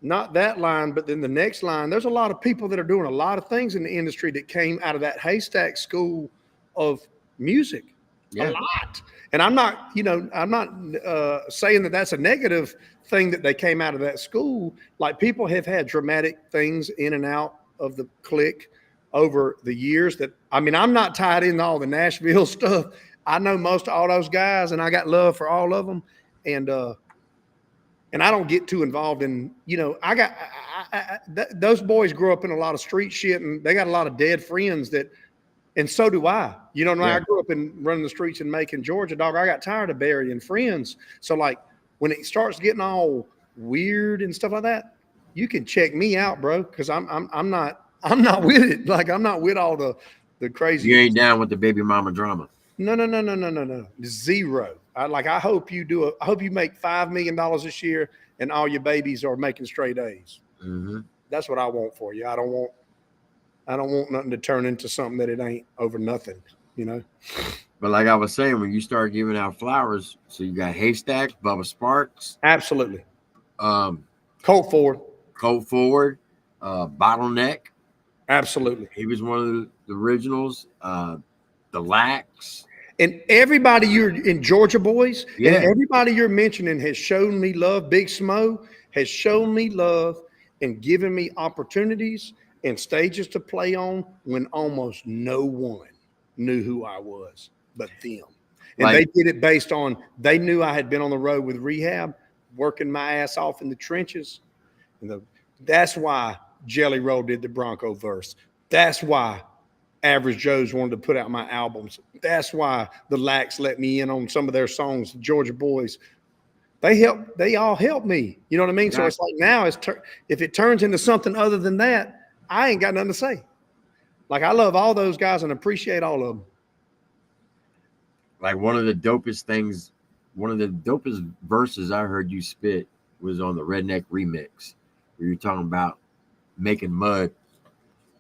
not that line, but then the next line. There's a lot of people that are doing a lot of things in the industry that came out of that Haystack school of music. A Yeah. lot. And I'm not, you know, I'm not saying that that's a negative thing that they came out of that school. Like people have had dramatic things in and out of the clique over the years that, I mean, I'm not tied into all the Nashville stuff. I know most of all those guys and I got love for all of them. And I don't get too involved in, you know, those boys grew up in a lot of street shit and they got a lot of dead friends that, and so do I. You know, when I grew up in running the streets in Macon, Georgia, dog, I got tired of burying friends. So like when it starts getting all weird and stuff like that, you can check me out, bro, because I'm not with it. Like I'm not with all the crazy. You ain't down with the baby mama drama. No. Zero. I hope you make $5 million this year and all your babies are making straight A's. Mm-hmm. That's what I want for you. I don't want nothing to turn into something that it ain't over nothing, you know? But like I was saying, when you start giving out flowers, so you got Haystacks, Bubba Sparks, Absolutely. Colt Ford. Bottleneck. Absolutely. He was one of the originals. The Lax. And everybody you're in Georgia Boys, Yeah. and everybody you're mentioning has shown me love. Big Smo has shown me love and given me opportunities and stages to play on when almost no one knew who I was but them. And they did it based on, they knew I had been on the road with rehab, working my ass off in the trenches. And that's why Jelly Roll did the Bronco verse. That's why Average Joe's wanted to put out my albums. That's why the Lax let me in on some of their songs, the Georgia Boys. They all helped me. You know what I mean? So it's like now if it turns into something other than that, I ain't got nothing to say. Like I love all those guys and appreciate all of them. Like one of the dopest verses I heard you spit was on the Redneck remix, where you're talking about making mud.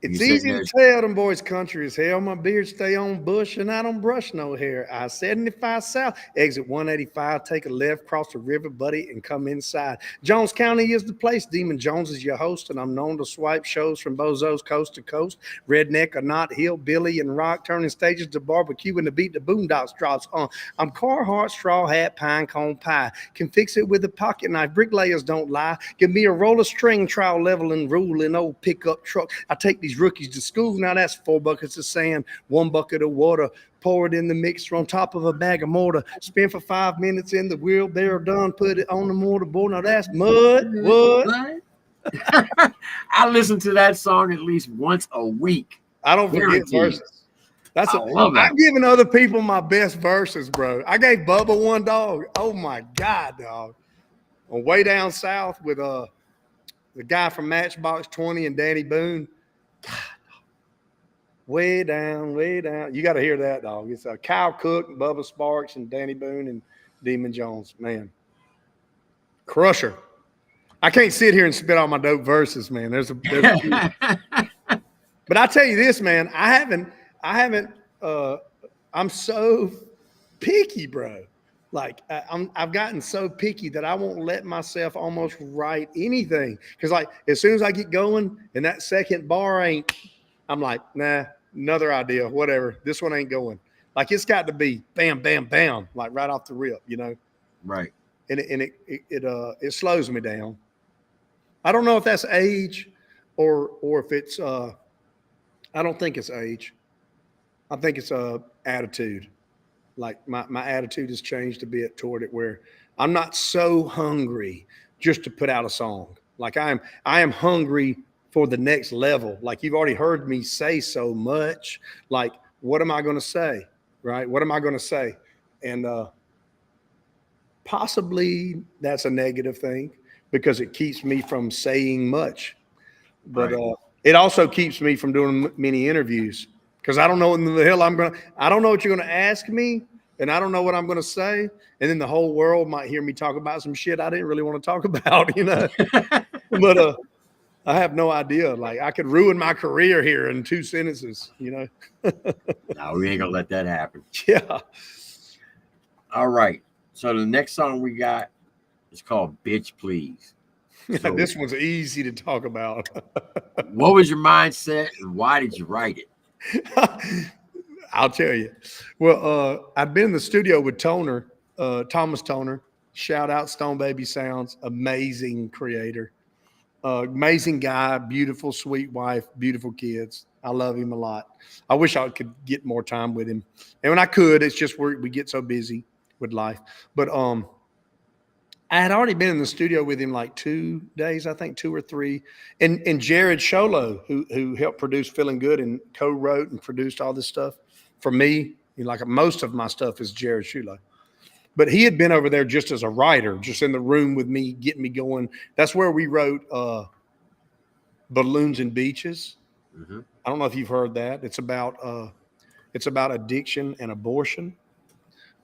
It's easy to tell them boys country as hell. My beard stay on bush and I don't brush no hair. I-75 south, exit 185, take a left, cross the river, buddy, and come inside. Jones County is the place. Demon Jones is your host, and I'm known to swipe shows from bozos coast to coast. Redneck or not, hillbilly and rock, turning stages to barbecue and the beat the boondocks drops on. I'm Carhartt, straw hat, pine cone pie. Can fix it with a pocket knife. Bricklayers don't lie. Give me a roll of string, trowel, level, and rule, and old pickup truck. I take these rookies to school. Now that's 4 buckets of sand, 1 bucket of water, pour it in the mixer on top of a bag of mortar, spin for 5 minutes in the wheelbarrow, done, put it on the mortarboard. Now that's mud. What? I listen to that song at least once a week. I don't forget verses. I love that. I'm giving other people my best verses, bro. I gave Bubba one, dog. Oh my God, dog. On Way Down South with the guy from Matchbox 20 and Danny Boone. God, way down, way down. You got to hear that, dog. It's Kyle Cook, Bubba Sparks, and Danny Boone and Demon Jones. Man, crusher. I can't sit here and spit all my dope verses, man. There's a few. But I tell you this, man, I'm so picky, bro. Like I've gotten so picky that I won't let myself almost write anything. Cause like, as soon as I get going and that second bar ain't, I'm like, nah, another idea, whatever. This one ain't going. Like it's got to be bam, bam, bam, like right off the rip, you know? Right. And it slows me down. I don't know if that's age or if it's, I don't think it's age. I think it's attitude. Like my attitude has changed a bit toward it where I'm not so hungry just to put out a song. Like I am hungry for the next level. Like you've already heard me say so much. Like, what am I going to say? Right? What am I going to say? And possibly that's a negative thing because it keeps me from saying much. But it also keeps me from doing many interviews. Because I don't know what the hell I don't know what you're going to ask me, and I don't know what I'm going to say. And then the whole world might hear me talk about some shit I didn't really want to talk about, you know. But I have no idea. Like I could ruin my career here in 2 sentences, you know. No, we ain't gonna let that happen. Yeah. All right. So the next song we got is called "Bitch Please." So, This one's easy to talk about. what was your mindset, and why did you write it? I'll tell you. Well, I'd been in the studio with Toner, Thomas Toner. Shout out Stone Baby Sounds. Amazing creator. Amazing guy. Beautiful, sweet wife. Beautiful kids. I love him a lot. I wish I could get more time with him. And when I could, it's just we get so busy with life. But I had already been in the studio with him like 2 days, I think 2 or 3. And Jared Sholo, who helped produce Feeling Good and co-wrote and produced all this stuff for me, you know, like most of my stuff is Jared Sholo. But he had been over there just as a writer, just in the room with me, getting me going. That's where we wrote Balloons and Beaches. Mm-hmm. I don't know if you've heard that. It's about addiction and abortion.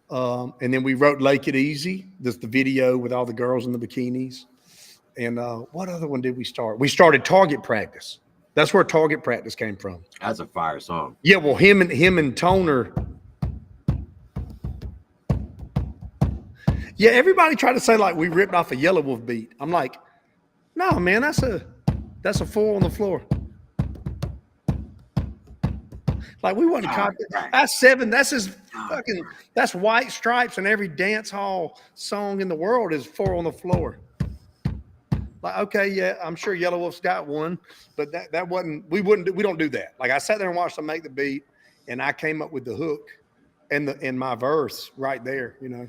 And then we wrote Lake It Easy. That's the video with all the girls in the bikinis. And what other one did we start? We started Target Practice. That's where Target Practice came from. That's a fire song. Yeah, well, him and Toner. Yeah, everybody tried to say like we ripped off a Yellow Wolf beat. I'm like, no, man, that's a 4 on the floor. Like we wasn't caught. That's 7. That's his fucking. That's White Stripes, and every dance hall song in the world is 4 on the floor. Like, okay, yeah, I'm sure Yellow Wolf's got one, but that wasn't. We don't do that. Like I sat there and watched them make the beat, and I came up with the hook, and my verse right there, you know.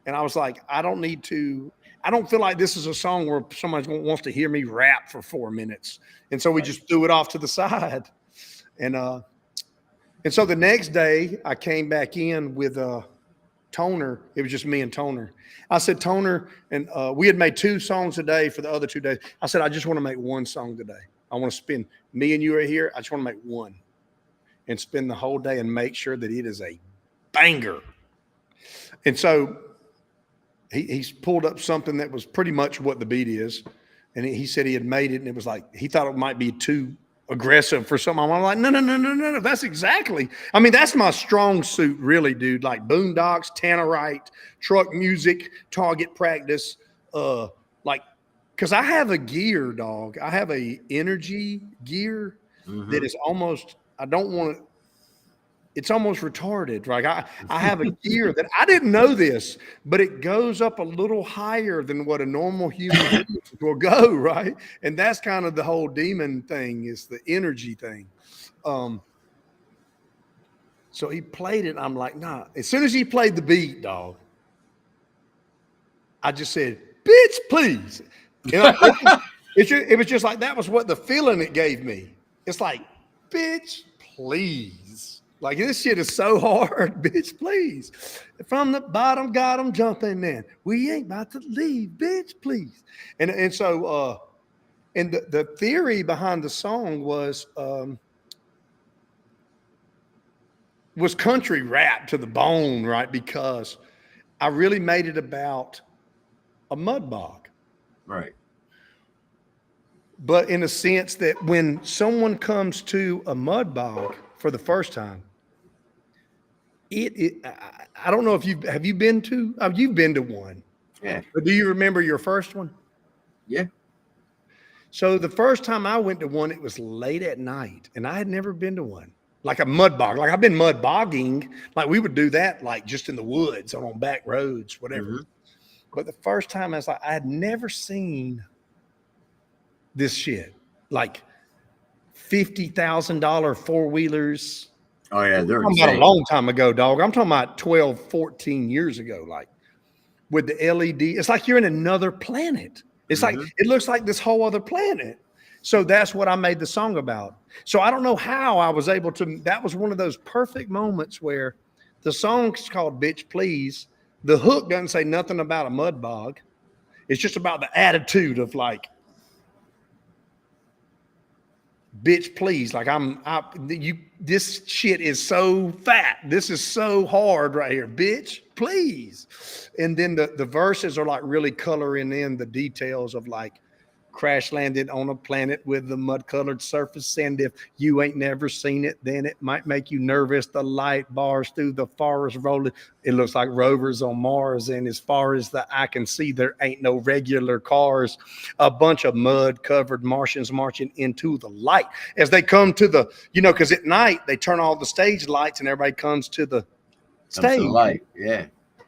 And I was like, I don't need to. I don't feel like this is a song where somebody wants to hear me rap for 4 minutes, and so we just threw it off to the side, And so the next day, I came back in with Toner. It was just me and Toner. I said, Toner, and we had made 2 songs a day for the other 2 days. I said, I just want to make 1 song today. I want to spend, me and you are here. I just want to make 1 and spend the whole day and make sure that it is a banger. And so he's pulled up something that was pretty much what the beat is. And he said he had made it, and it was like, he thought it might be too aggressive for something. I'm like, no. That's exactly. I mean, that's my strong suit, really, dude. Like Boondocks, Tannerite, truck music, Target Practice. Like, because I have a gear, dog. I have a energy gear that is almost. I don't want to. It's almost retarded. Like I have a gear that I didn't know this, but it goes up a little higher than what a normal human will go, right? And that's kind of the whole demon thing, is the energy thing. So he played it. I'm like, nah. As soon as he played the beat, dog, I just said, bitch, please. You know, it was just like, that was what the feeling it gave me. It's like, bitch, please. Like, this shit is so hard, bitch, please. From the bottom, got them jumping in. We ain't about to leave, bitch, please. And so And the theory behind the song was country rap to the bone, right? Because I really made it about a mud bog. Right. But in a sense that when someone comes to a mud bog for the first time, I don't know if you've been to, you've been to one. Yeah. But do you remember your first one? Yeah. So the first time I went to one, it was late at night, and I had never been to one. Like a mud bog. Like I've been mud bogging. Like we would do that like just in the woods or on back roads, whatever. Mm-hmm. But the first time I was like, I had never seen this shit. Like $50,000 four-wheelers. Oh yeah, they're I'm talking about insane. a long time ago, dog. I'm talking about 12, 14 years ago, like with the LED. It's like you're in another planet. It's like, it looks like this whole other planet. So that's what I made the song about. So I don't know how I was able to, that was one of those perfect moments where the song's called Bitch Please. The hook doesn't say nothing about a mud bog. It's just about the attitude of like, bitch, please. Like this shit is so fat. This is so hard right here. Bitch, please. And then the verses are like really coloring in the details of like crash landed on a planet with a mud colored surface. And if you ain't never seen it, then it might make you nervous. The light bars through the forest rolling. It looks like rovers on Mars. And as far as the eye can see, there ain't no regular cars. A bunch of mud covered Martians marching into the light as they come to the, because at night they turn all the stage lights and everybody comes to the stage. To the light. Yeah.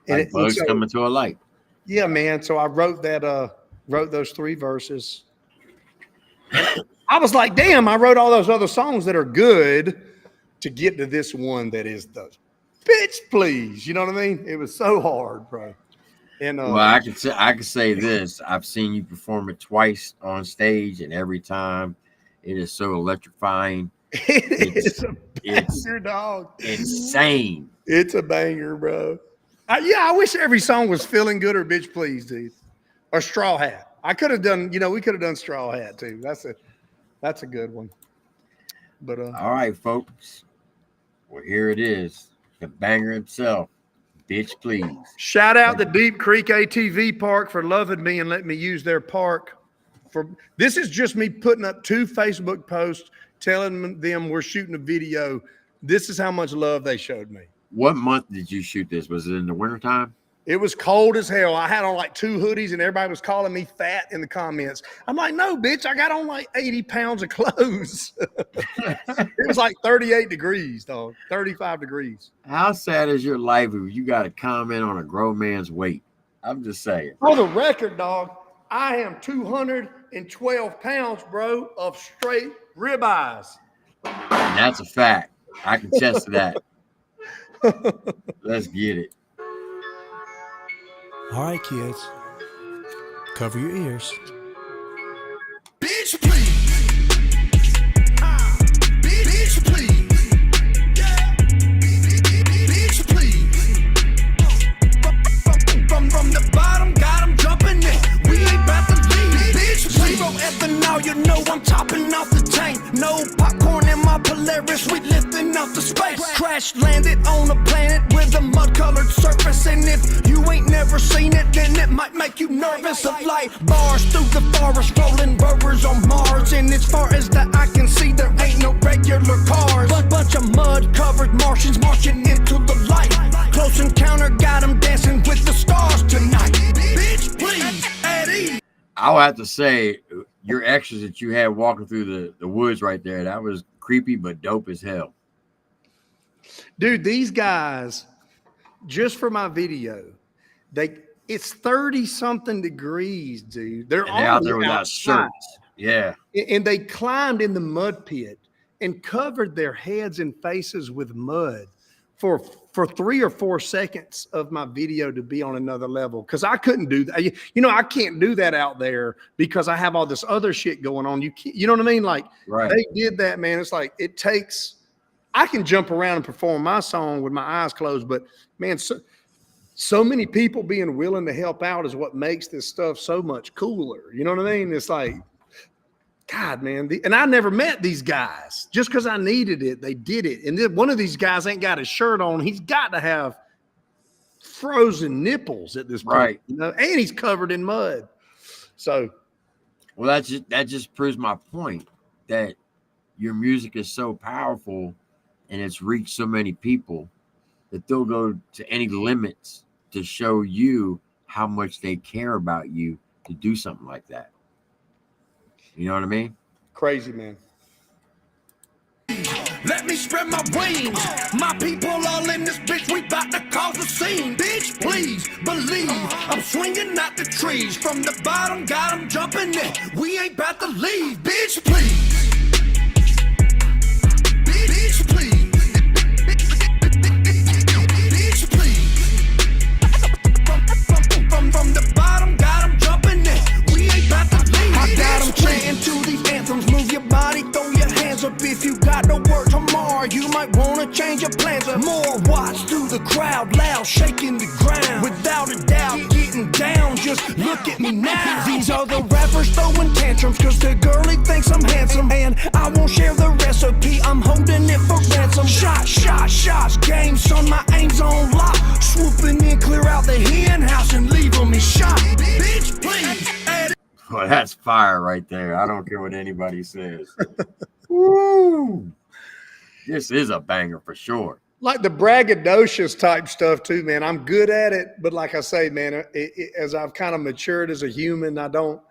Like bugs coming to a light. Yeah, man. So I wrote those three verses. I was like, damn, I wrote all those other songs that are good to get to this one that is the bitch, please. You know what I mean? It was so hard, bro. And well, I could say this. I've seen you perform it twice on stage, and every time it is so electrifying. It's a banger, dog. Insane. It's a banger, bro. I wish every song was Feeling Good or Bitch Please, dude. Or Straw Hat. I could have done, we could have done Straw Hat too. That's a good one. But all right, folks. Well, here it is. The banger himself. Bitch, please. Shout out to Deep Creek ATV Park for loving me and letting me use their park. This is just me putting up 2 Facebook posts telling them we're shooting a video. This is how much love they showed me. What month did you shoot this? Was it in the wintertime? It was cold as hell. I had on like 2 hoodies and everybody was calling me fat in the comments. I'm like, no, bitch, I got on like 80 pounds of clothes. It was like 38 degrees, dog, 35 degrees. How sad is your life if you got to comment on a grown man's weight? I'm just saying. For the record, dog, I am 212 pounds, bro, of straight ribeyes. And that's a fact. I can attest to that. Let's get it. All right, kids, cover your ears. Bitch, please. Bitch, please. Yeah. Bitch, please. From the bottom, got 'em jumping in. We ain't about to leave. Bitch, zero ethanol, you know I'm topping off the tank. No popcorn in my Polaris, we lifting off the space. Crash landed on a planet with a mud-colored surface. And if you ain't never seen it, then it might make you nervous. Of light bars through the forest, rolling rovers on Mars. And as far as the eye can see, there ain't no regular cars. But bunch of mud-covered Martians marching into the light. Close encounter got 'em dancing with the stars tonight. Bitch, please, at ease. I'll have to say, your extras that you had walking through the woods right there, that was creepy but dope as hell. Dude, these guys, just for my video, it's 30 something degrees, dude. They're And they're out all there without outside. shirts. Yeah. And they climbed in the mud pit and covered their heads and faces with mud for 3 or 4 seconds of my video to be on another level. Cause I couldn't do that. I can't do that out there because I have all this other shit going on. You know what I mean? Like Right. They did that, man. It's like, I can jump around and perform my song with my eyes closed, but man, so many people being willing to help out is what makes this stuff so much cooler. You know what I mean? It's like, God, man. And I never met these guys. Just because I needed it, they did it. And then one of these guys ain't got his shirt on. He's got to have frozen nipples at this point. Right. You know, and he's covered in mud. So, well, that just proves my point that your music is so powerful and it's reached so many people that they'll go to any limits to show you how much they care about you to do something like that. You know what I mean? crazy, man. Let me spread my wings. My people all in this bitch. We bout to cause a scene. Bitch, please believe I'm swinging out the trees. From the bottom, got 'em jumping in. We ain't bout to leave. Bitch, please. Bitch, please. Bitch, please. From the bottom, got 'em jumping in. We ain't bout to leave. I got 'em chanting to these anthems. Move your body, throw your hands up if you got no work tomorrow. You might wanna change your plans. More watch through the crowd, loud, shaking the ground. Without a doubt, getting down. Just look at me now. These are the rappers throwing tantrums, cause the girlie thinks I'm handsome. And I won't share the recipe, I'm holding it for ransom. Shots, game, son, my aim's on lock. Swooping in, clear out the hen house and leave them in shock. Bitch, please. Well, that's fire right there. I don't care what anybody says. Woo! This is a banger for sure. Like the braggadocious type stuff too, man. I'm good at it, but like I say, man, as I've kind of matured as a human, I don't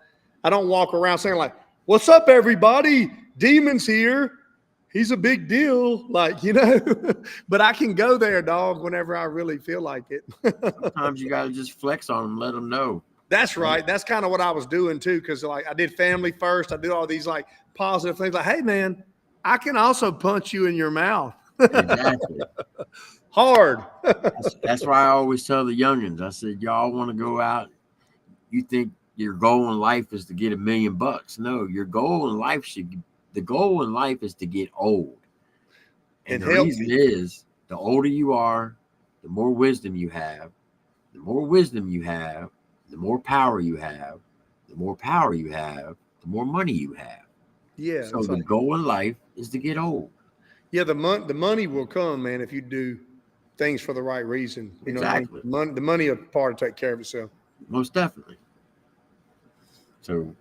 walk around saying like, "What's up, everybody? Demon's here. He's a big deal," like, you know. But I can go there, dog, whenever I really feel like it. Sometimes you gotta just flex on them, let them know. That's right. That's kind of what I was doing too, because like I did family first. I did all these like positive things, like, "Hey, man, I can also punch you in your mouth." Exactly. Hard. That's why I always tell the youngins. I said, y'all want to go out. You think your goal in life is to get $1 million? No, your goal in life the goal in life is to get old. And the reason is the older you are, the more wisdom you have. The more wisdom you have, the more power you have. The more power you have, the more money you have. Yeah. So the goal in life is to get old. Yeah, the money will come, man, if you do things for the right reason. You Exactly. know what I mean? The money will part to take care of itself. Most definitely. So,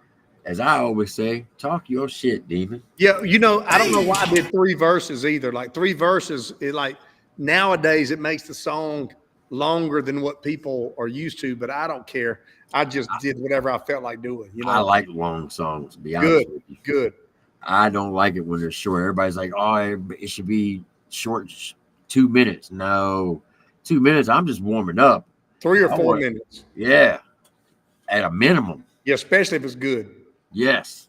as I always say, talk your shit, Demon. Yeah, you know, I don't know why I did 3 verses either. Like 3 verses, nowadays it makes the song longer than what people are used to, but I don't care. I just did whatever I felt like doing. You know, I like long songs, to be honest with you. Good. I don't like it when they're short. Everybody's like, "Oh, it should be short, 2 minutes." No, 2 minutes. I'm just warming up. 3 or 4 minutes. Yeah, at a minimum. Yeah, especially if it's good. Yes.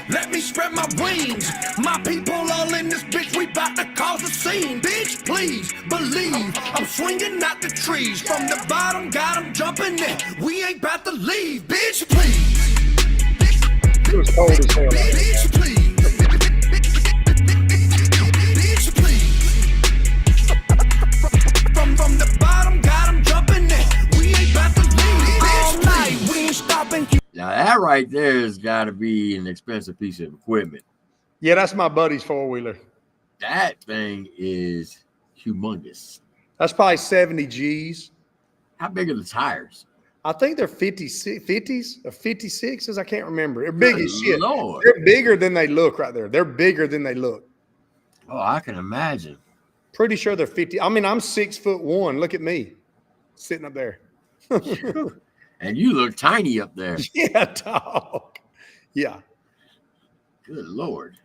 Let me spread my wings. My people all in this bitch. We bout to cause a scene. Bitch, please believe I'm swinging out the trees. From the bottom, got 'em jumping in. We ain't bout to leave. Bitch, please. It was cold as hell. Bitch, please. Bitch, please. From the bottom, got 'em jumping in. We ain't bout to leave. All night, we ain't stopping. Now that right there has got to be an expensive piece of equipment. Yeah, that's my buddy's 4-wheeler. That thing is humongous. That's probably 70 G's. How big are the tires? I think they're 50s or 56s. I can't remember. They're big Good as shit. Lord. They're bigger than they look right there. They're bigger than they look. Oh, I can imagine. Pretty sure they're 50. I mean, I'm 6'1". Look at me sitting up there. And you look tiny up there. Yeah, dog. Yeah. Good Lord.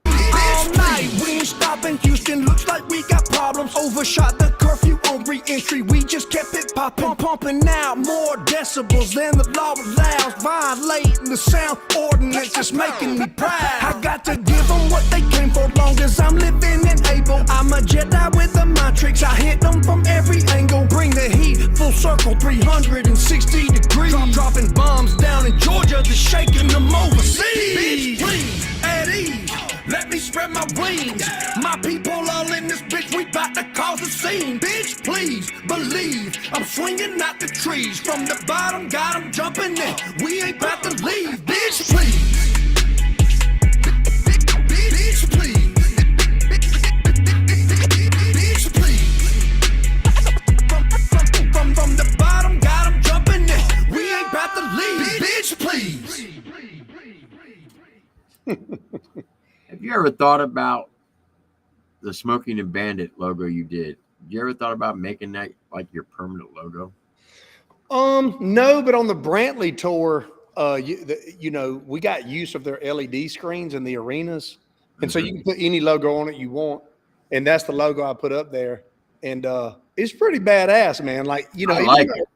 All night, we ain't stopping. Houston looks like we got problems. Overshot the curfew on re-entry. We just kept it popping, pumping out more decibels than the law allows. Violating the sound ordinance, just making me proud. I got to give them what they came for, long as I'm living and able. I'm a Jedi with the matrix. I hit them from every angle. Bring the heat full circle, 360 degrees. Dropping bombs down in Georgia, just shaking them overseas. Bitch, please, at ease. Let me spread my wings. My people all in this bitch. We bout to cause a scene. Bitch, please believe I'm swinging out the trees. From the bottom, got 'em jumping in. We ain't bout to leave. Bitch, please. Have you ever thought about the Smoking and Bandit logo you did? You ever thought about making that like your permanent logo? No, but on the Brantley tour, we got use of their LED screens in the arenas, and so you can put any logo on it you want, and that's the logo I put up there, and it's pretty badass, man. Like I even like though it.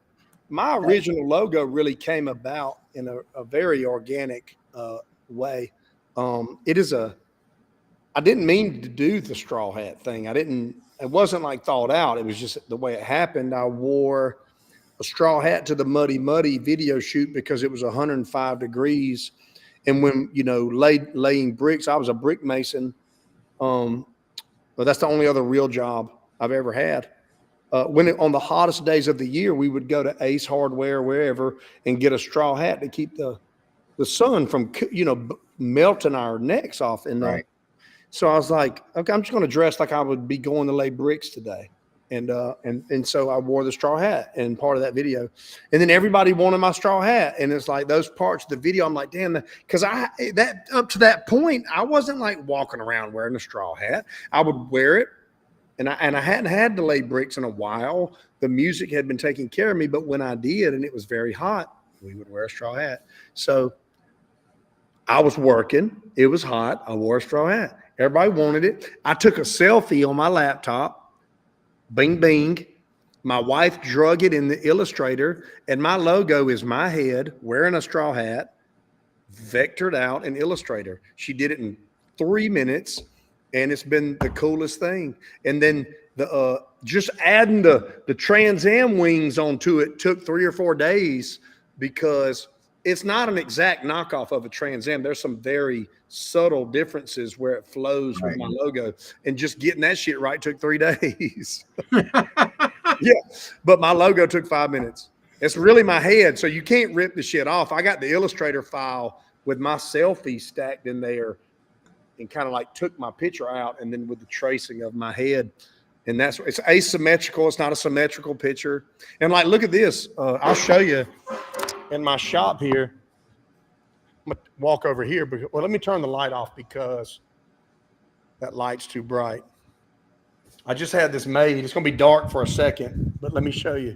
my original logo really came about in a very organic way. It is I didn't mean to do the straw hat thing. It wasn't like thought out. It was just the way it happened. I wore a straw hat to the Muddy Muddy video shoot because it was 105 degrees. And when, laying bricks, I was a brick mason. But that's the only other real job I've ever had. On the hottest days of the year, we would go to Ace Hardware, wherever, and get a straw hat to keep the sun from, melting our necks off. And Right. so I was like, okay, I'm just going to dress like I would be going to lay bricks today. And so I wore the straw hat in part of that video. And then everybody wanted my straw hat. And it's like those parts of the video, I'm like, damn, because that up to that point, I wasn't like walking around wearing a straw hat. I would wear it. And I hadn't had to lay bricks in a while. The music had been taking care of me, but when I did and it was very hot, we would wear a straw hat. So I was working. It was hot. I wore a straw hat. Everybody wanted it. I took a selfie on my laptop. Bing, bing. My wife drug it in the Illustrator, and my logo is my head wearing a straw hat, vectored out in Illustrator. She did it in 3 minutes, and it's been the coolest thing. And then just adding the Trans Am wings onto it took 3 or 4 days because it's not an exact knockoff of a Trans Am. There's some very subtle differences where it flows with my logo, and just getting that shit right took 3 days. Yeah, but my logo took 5 minutes. It's really my head, so you can't rip the shit off. I got the Illustrator file with my selfie stacked in there and kind of like took my picture out, and then with the tracing of my head. And it's asymmetrical. It's not a symmetrical picture. And like, look at this. I'll show you in my shop here. I'm gonna walk over here. Well, let me turn the light off because that light's too bright. I just had this made. It's going to be dark for a second, but let me show you.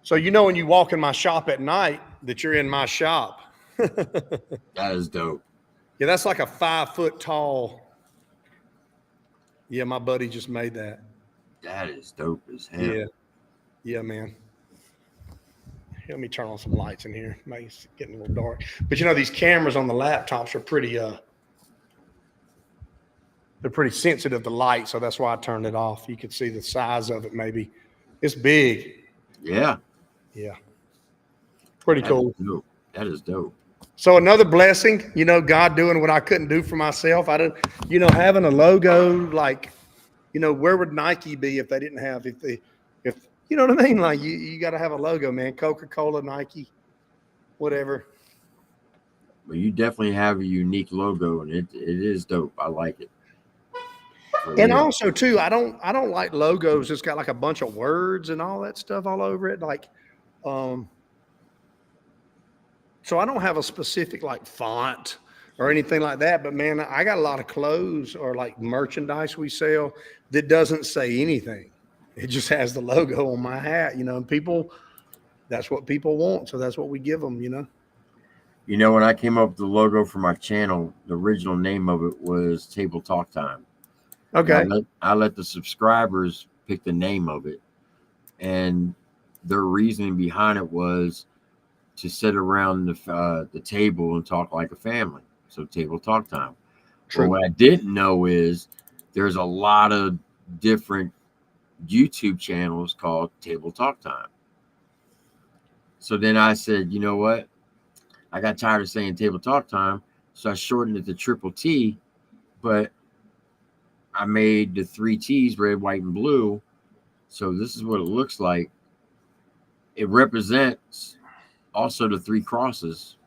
So when you walk in my shop at night that you're in my shop. That is dope. Yeah, that's like a 5 foot tall. Yeah, my buddy just made that. That is dope as hell. Yeah. Yeah, man. Let me turn on some lights in here. It's getting a little dark. But these cameras on the laptops are pretty they're pretty sensitive to light, so that's why I turned it off. You could see the size of it maybe. It's big. Yeah. Yeah. Pretty cool. That is dope. So another blessing, God doing what I couldn't do for myself. I didn't, having a logo, like, where would Nike be if they didn't have, if you know what I mean? Like you got to have a logo, man. Coca-Cola, Nike, whatever. But you definitely have a unique logo, and it is dope. I like it. And also too, I don't like logos that's got like a bunch of words and all that stuff all over it. Like, so I don't have a specific like font or anything like that. But man, I got a lot of clothes or like merchandise we sell that doesn't say anything. It just has the logo on my hat, and people, that's what people want. So that's what we give them, When I came up with the logo for my channel, the original name of it was Table Talk Time. Okay. I let the subscribers pick the name of it. And their reasoning behind it was to sit around the table and talk like a family. So Table Talk Time. True. But what I didn't know is there's a lot of different YouTube channels called Table Talk Time. So then I said, you know what? I got tired of saying Table Talk Time, so I shortened it to TripleT, but I made the 3 T's, red, white, and blue. So this is what it looks like. It represents also the 3 crosses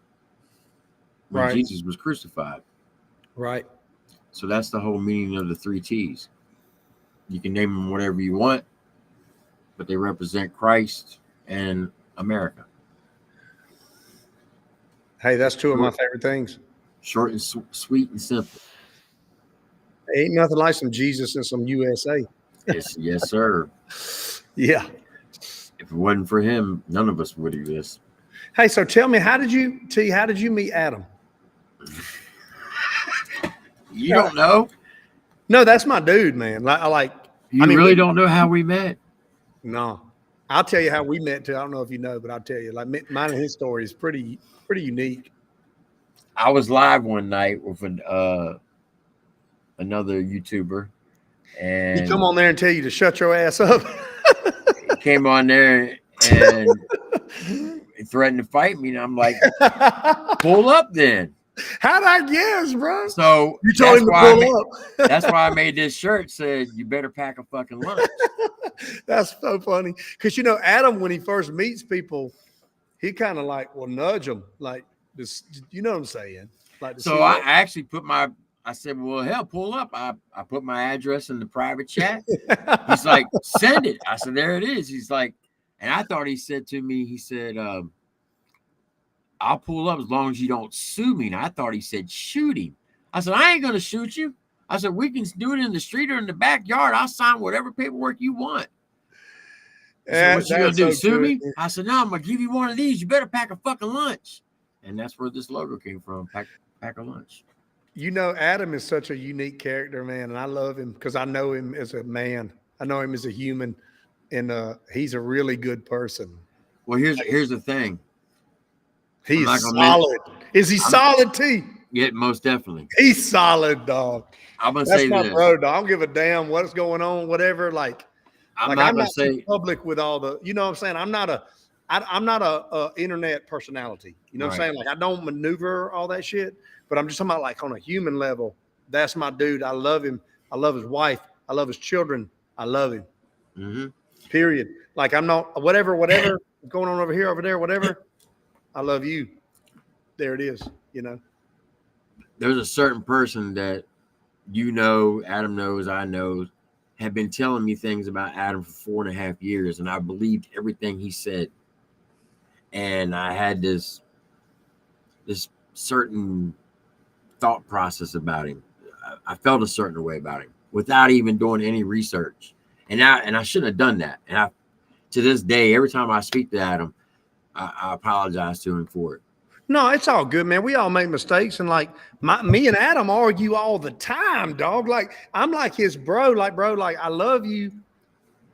when Jesus was crucified. Right. So that's the whole meaning of the 3 T's. You can name them whatever you want, but they represent Christ and America. Hey, that's 2 of my favorite things. Short and sweet and simple. Ain't nothing like some Jesus and some USA. Yes, sir. Yeah. If it wasn't for him, none of us would exist. Hey, so tell me, how did you meet Adam? You don't know? No, that's my dude, man. You really don't know how we met? No, I'll tell you how we met too. I don't know if you know, but I'll tell you. Like mine and his story is pretty unique. I was live one night with another YouTuber, and He come on there and tell you to shut your ass up. he came on there and he threatened to fight me, and I'm like, pull up then. How'd I guess, bro? So You told him to pull up. That's why I made this shirt said, "You better pack a fucking lunch." That's so funny. Because Adam, when he first meets people, he kind of will nudge them like this. You know what I'm saying? So I actually I said, well, hell, pull up. I put my address in the private chat. He's like, send it. I said, there it is. He's like, and I thought he said to me, he said, I'll pull up as long as you don't sue me. And I thought he said, shoot him. I said, I ain't going to shoot you. I said, we can do it in the street or in the backyard. I'll sign whatever paperwork you want. Said, what you going to do, sue me? I said, no, I'm going to give you one of these. You better pack a fucking lunch. And that's where this logo came from, pack a lunch. Adam is such a unique character, man. And I love him because I know him as a man. I know him as a human. And he's a really good person. Well, here's the thing. He's solid. Is he solid, T? Yeah, most definitely. He's solid, dog. I'm gonna That's say my this. bro, dog. I don't give a damn what's going on, whatever. I'm not gonna say public with all the. You know what I'm saying? I'm not a internet personality. You know what I'm saying? I don't maneuver all that shit. But I'm just talking about on a human level. That's my dude. I love him. I love his wife. I love his children. I love him. Mm-hmm. Period. I'm not whatever going on over here, over there, whatever. I love you. There it is. There's a certain person that Adam knows, I know, have been telling me things about Adam for 4.5 years, and I believed everything he said. And I had this certain thought process about him. I felt a certain way about him without even doing any research. And I shouldn't have done that. And to this day, every time I speak to Adam, I apologize to him for it. No, it's all good, man. We all make mistakes, and me and Adam argue all the time, dog. I'm like his bro, I love you.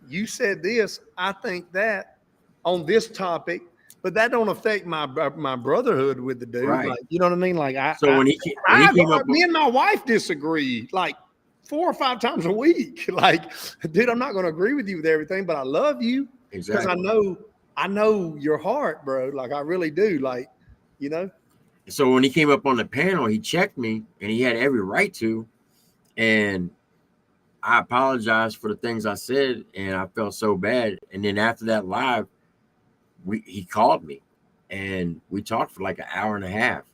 You said this, I think that on this topic, but that don't affect my brotherhood with the dude. Right. You know what I mean? When he came up, me and my wife disagree 4 or 5 times a week. Dude, I'm not going to agree with you with everything, but I love you because I know your heart, bro. I really do. So when he came up on the panel, he checked me, and he had every right to. And I apologized for the things I said, and I felt so bad. And then after that live, he called me, and we talked for an hour and a half.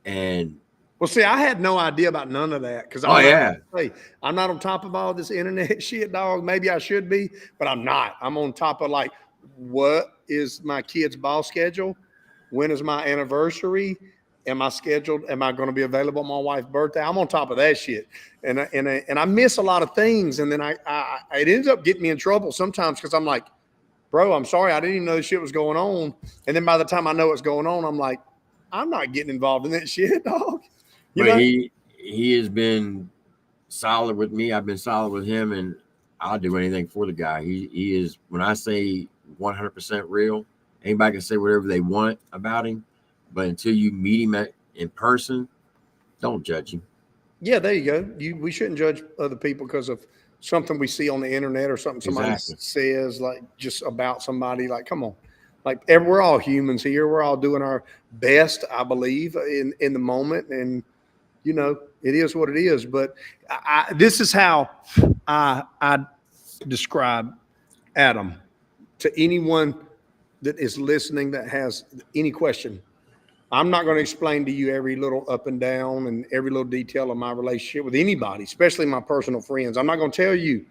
And well, see, I had no idea about none of that because I'm not on top of all this internet shit, dog. Maybe I should be, but I'm not. I'm on top of what is my kid's ball schedule? When is my anniversary? Am I scheduled? Am I going to be available on my wife's birthday? I'm on top of that shit, and I miss a lot of things, and then it ends up getting me in trouble sometimes because I'm like, bro, I'm sorry, I didn't even know this shit was going on, and then by the time I know what's going on, I'm like, I'm not getting involved in that shit, dog. He has been solid with me. I've been solid with him, and I'll do anything for the guy. He is, when I say 100% real. Anybody can say whatever they want about him, but until you meet him in person, don't judge him. Yeah, there you go. We shouldn't judge other people because of something we see on the internet or something somebody says just about somebody. Come on. We're all humans here. We're all doing our best, I believe, in the moment. And, it is what it is. But this is how I describe Adam to anyone that is listening that has any question. I'm not going to explain to you every little up and down and every little detail of my relationship with anybody, especially my personal friends. I'm not going to tell you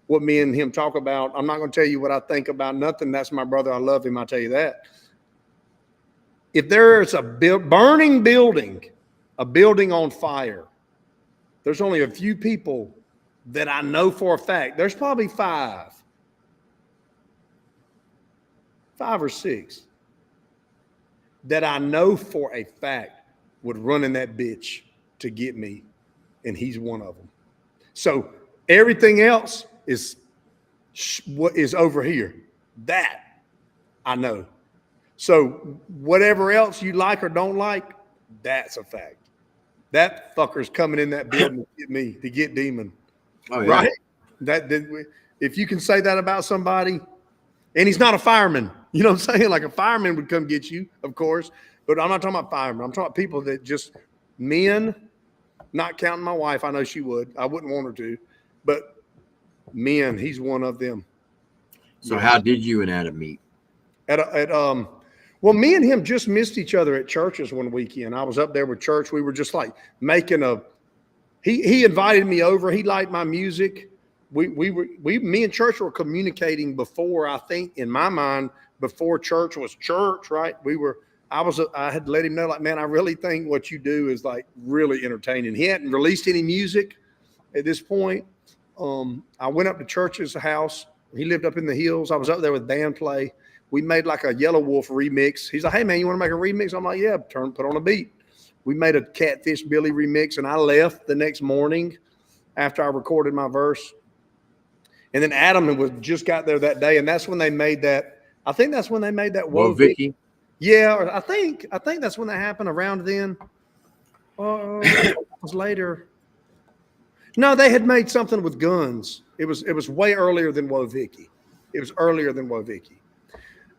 what me and him talk about. I'm not going to tell you what I think about nothing. That's my brother. I love him. I'll tell you that. If there's a burning building a building on fire. There's only a few people that I know for a fact. There's probably five or six that I know for a fact would run in that bitch to get me, and he's one of them. So everything else is what is over here. That I know. So whatever else you like or don't like, that's a fact. That fucker's coming in that building to get me, to get Demon. Oh, yeah. Right? If you can say that about somebody, and he's not a fireman, you know what I'm saying? Like a fireman would come get you, of course, but I'm not talking about firemen. I'm talking about people that just men, not counting my wife. I know she would. I wouldn't want her to, but men, he's one of them. So how did you and Adam meet? Well, me and him just missed each other at churches one weekend. I was up there with church. We were just like making he invited me over. He liked my music. Me and church were communicating before, I think, in my mind, before church was church, right? I had let him know, like, man, I really think what you do is like really entertaining. He hadn't released any music at this point. I went up to church's house. He lived up in the hills. I was up there with band play. We made like a Yellow Wolf remix. He's like, hey man, you want to make a remix? I'm like, yeah, put on a beat. We made a Catfish Billy remix, and I left the next morning after I recorded my verse. And then Adam just got there that day, and that's when they made that. I think that's when they made that. Whoa, Vicky. Yeah, or I think that's when that happened. Around then, it was later. No, they had made something with guns. It was way earlier than Whoa, Vicky. It was earlier than Whoa, Vicky.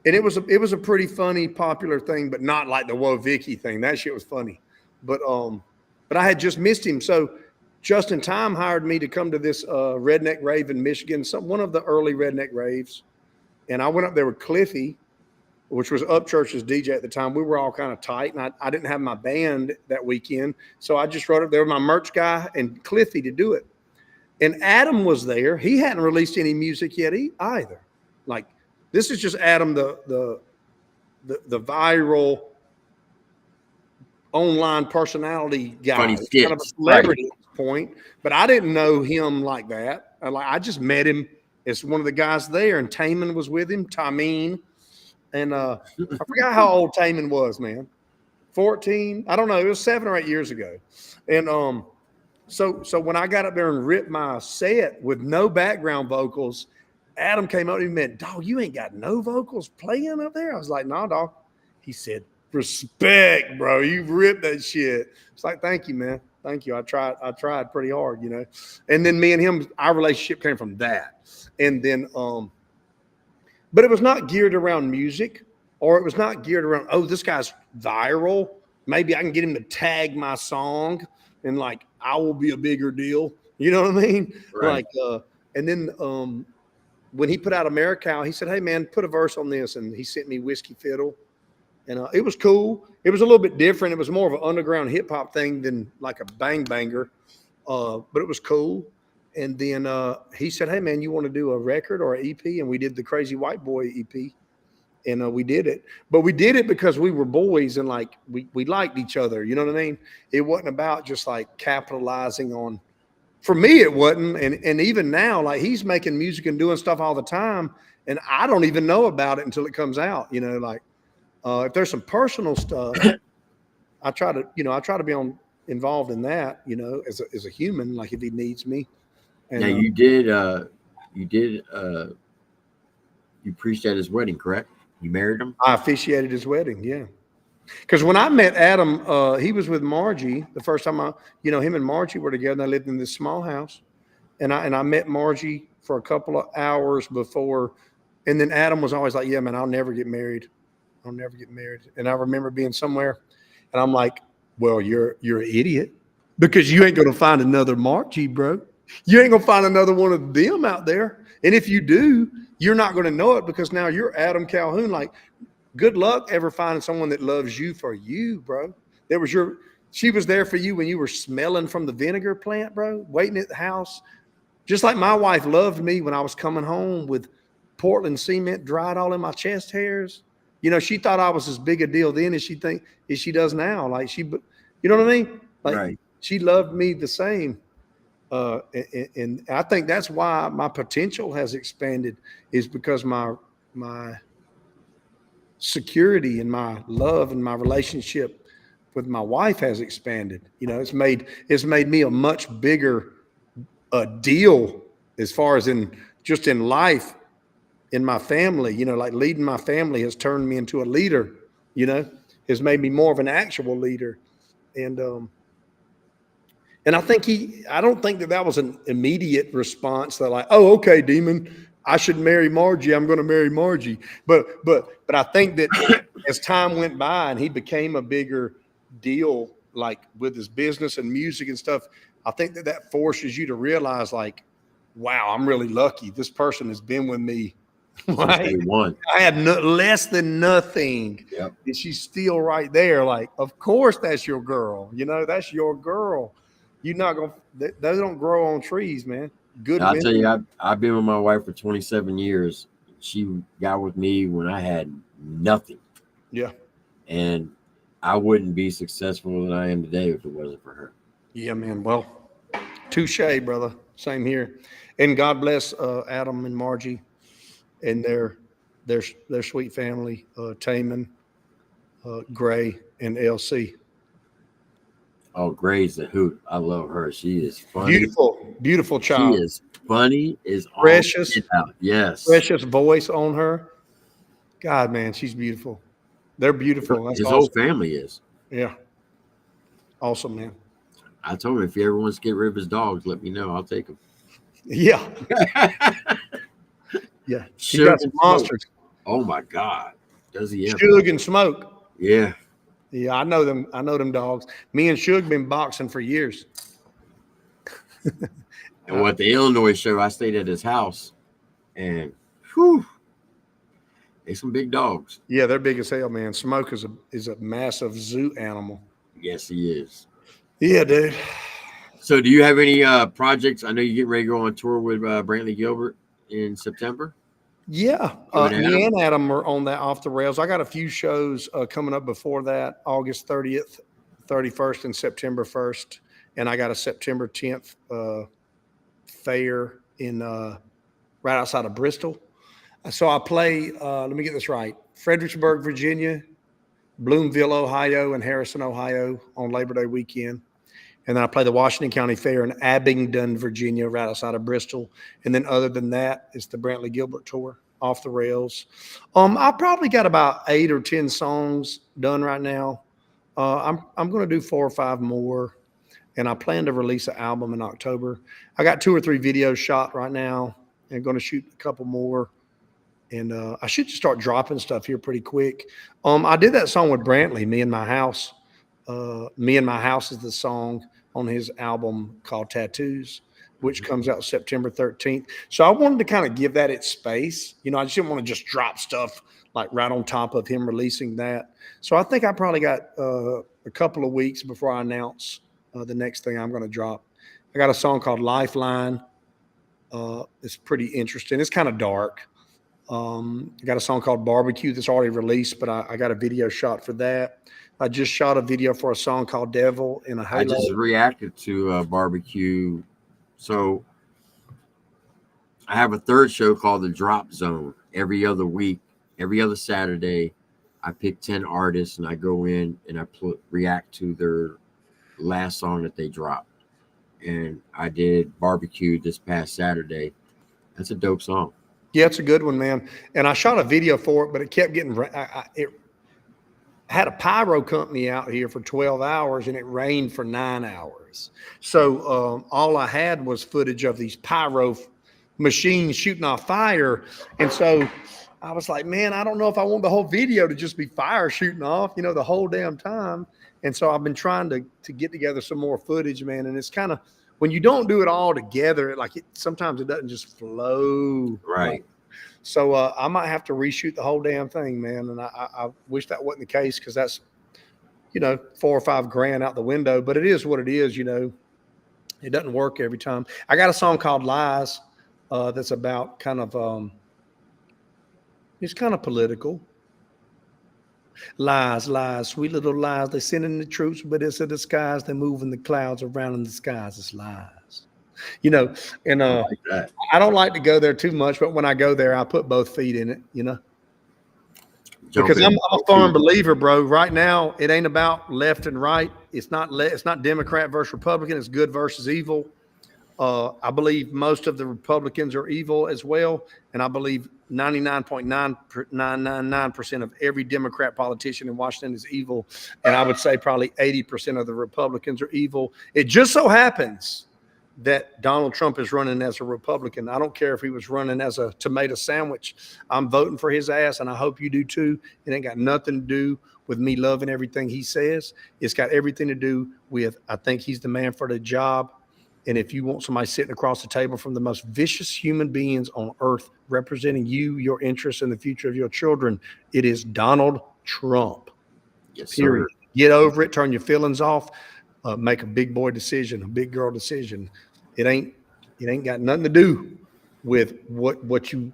And it was a pretty funny, popular thing, but not like the Whoa, Vicky thing. That shit was funny. But I had just missed him. So Justin Time hired me to come to this redneck rave in Michigan, one of the early redneck raves. And I went up there with Cliffy, which was Upchurch's DJ at the time. We were all kind of tight, and I didn't have my band that weekend. So I just rode up there with my merch guy and Cliffy to do it. And Adam was there. He hadn't released any music yet either. Like, this is just Adam, the viral online personality guy. Funny He's skits. kind of a celebrity at this point, but I didn't know him like that. I just met him as one of the guys there, and Taman was with him, Tameen. And I forgot how old Taman was, man. 14? I don't know. It was 7 or 8 years ago. And so when I got up there and ripped my set with no background vocals, Adam came up to me and went, dog, you ain't got no vocals playing up there? I was like, nah, dog. He said, respect, bro. You ripped that shit. It's like, thank you, man. Thank you. I tried pretty hard, you know. And then me and him, our relationship came from that. And then, but it was not geared around music, or it was not geared around, oh, this guy's viral. Maybe I can get him to tag my song and like, I will be a bigger deal. You know what I mean? Right. Like, and then, when he put out Americow, he said, hey, man, put a verse on this. And he sent me Whiskey Fiddle. And it was cool. It was a little bit different. It was more of an underground hip hop thing than like a bang banger. But it was cool. And then he said, hey, man, you want to do a record or an EP? And we did the Crazy White Boy EP. And we did it. But we did it because we were boys and like we liked each other. You know what I mean? It wasn't about just like capitalizing on. For me, it wasn't. And even now, like he's making music and doing stuff all the time. And I don't even know about it until it comes out. You know, like if there's some personal stuff, I try to be involved in that, you know, as a human, like if he needs me. And, now you preached at his wedding, correct? You married him? I officiated his wedding. Yeah. Because when I met Adam, he was with Margie the first time him and Margie were together. They lived in this small house, and I met Margie for a couple of hours before, and then Adam was always like, "Yeah, man, I'll never get married. I'll never get married." And I remember being somewhere, and I'm like, "Well, you're an idiot because you ain't gonna find another Margie, bro. You ain't gonna find another one of them out there. And if you do, you're not gonna know it because now you're Adam Calhoun, like." Good luck ever finding someone that loves you for you, bro. She was there for you when you were smelling from the vinegar plant, bro, waiting at the house. Just like my wife loved me when I was coming home with Portland cement dried all in my chest hairs. You know, she thought I was as big a deal then as she does now. Like you know what I mean? Like Right. she loved me the same. And I think that's why my potential has expanded, is because my security and my love and my relationship with my wife has expanded. You know, it's made me a much bigger deal as far as in just in life, in my family. You know, like leading my family has turned me into a leader. You know, has made me more of an actual leader. And I don't think that was an immediate response that like, oh, okay, Demon, I should marry Margie. I'm going to marry Margie. But I think that as time went by and he became a bigger deal, like with his business and music and stuff, I think that forces you to realize like, wow, I'm really lucky. This person has been with me. Since Right. day one. I had less than nothing. Yep. And she's still right there. Like, of course, that's your girl. You know, that's your girl. You're not going to, they don't grow on trees, man. Good I'll tell you, women. I've been with my wife for 27 years. She got with me when I had nothing. Yeah. And I wouldn't be successful that I am today if it wasn't for her. Yeah, man. Well, touche, brother. Same here. And God bless Adam and Margie and their sweet family, Taman, Gray, and LC. Oh, Gray's a hoot. I love her. She is funny. Beautiful, beautiful She child. is funny. Is all Precious. get out. Yes. Precious voice on her. God, man, she's beautiful. They're beautiful. That's His awesome. whole family is. Yeah. Awesome, man. I told him if he ever wants to get rid of his dogs, let me know. I'll take him. Yeah. Yeah. She Suge got some and Smoke. monsters. Oh my God. Does he ever? Suge and Smoke. Yeah. Yeah, I know them. I know them dogs. Me and Suge been boxing for years. And what the Illinois show, I stayed at his house, and whew, they some big dogs. Yeah, they're big as hell, man. Smoke is a massive zoo animal. Yes, he is. Yeah, dude. So, do you have any projects? I know you get ready to go on tour with Brantley Gilbert in September. Yeah, You and me Adam? and Adam are on that off the rails. I got a few shows coming up before that, August 30th, 31st, and September 1st, and I got a September 10th fair in right outside of Bristol. So I play. Let me get this right: Fredericksburg, Virginia, Bloomville, Ohio, and Harrison, Ohio on Labor Day weekend. And then I play the Washington County Fair in Abingdon, Virginia, right outside of Bristol. And then other than that, it's the Brantley Gilbert tour, off the rails. I probably got about 8 or 10 songs done right now. I'm going to do 4 or 5 more, and I plan to release an album in October. I got 2 or 3 videos shot right now, and going to shoot a couple more. And I should just start dropping stuff here pretty quick. I did that song with Brantley, Me and My House. Me and My House is the song on his album called Tattoos, which comes out September 13th. So I wanted to kind of give that its space. You know, I just didn't want to just drop stuff like right on top of him releasing that. So I think I probably got a couple of weeks before I announce the next thing I'm going to drop. I got a song called Lifeline. It's pretty interesting. It's kind of dark. I got a song called Barbecue that's already released, but I got a video shot for that. I just shot a video for a song called Devil in a Halo. I just reacted to Barbecue. So I have a third show called The Drop Zone every other week, every other Saturday. I pick 10 artists and I go in and I react to their last song that they dropped. And I did Barbecue this past Saturday. That's a dope song. Yeah, it's a good one, man. And I shot a video for it, but it kept getting it had a pyro company out here for 12 hours and it rained for 9 hours. So all I had was footage of these pyro machines shooting off fire. And so I was like, man, I don't know if I want the whole video to just be fire shooting off, you know, the whole damn time. And so I've been trying to get together some more footage, man. And it's kind of, when you don't do it all together, sometimes it doesn't just flow. Right. So I might have to reshoot the whole damn thing, man. And I wish that wasn't the case, because that's, you know, $4 or $5 grand out the window. But it is what it is, you know. It doesn't work every time. I got a song called Lies that's about kind of, it's kind of political. Lies, lies, sweet little lies. They send in the troops, but it's a disguise. They move in the clouds around in the skies. It's lies. You know, and I like that. I don't like to go there too much, but when I go there, I put both feet in it, you know. Jump Because in. I'm a firm believer, bro. Right now, it ain't about left and right. It's not Democrat versus Republican. It's good versus evil. I believe most of the Republicans are evil as well, and I believe 99.999% of every Democrat politician in Washington is evil, and I would say probably 80% of the Republicans are evil. It just so happens that Donald Trump is running as a Republican. I don't care if he was running as a tomato sandwich. I'm voting for his ass, and I hope you do too. It ain't got nothing to do with me loving everything he says. It's got everything to do with I think he's the man for the job. And if you want somebody sitting across the table from the most vicious human beings on earth representing you, your interests, and the future of your children, it is Donald Trump. Yes, Period. sir. Get over it. Turn your feelings off. Make a big boy decision, a big girl decision. It ain't got nothing to do with what you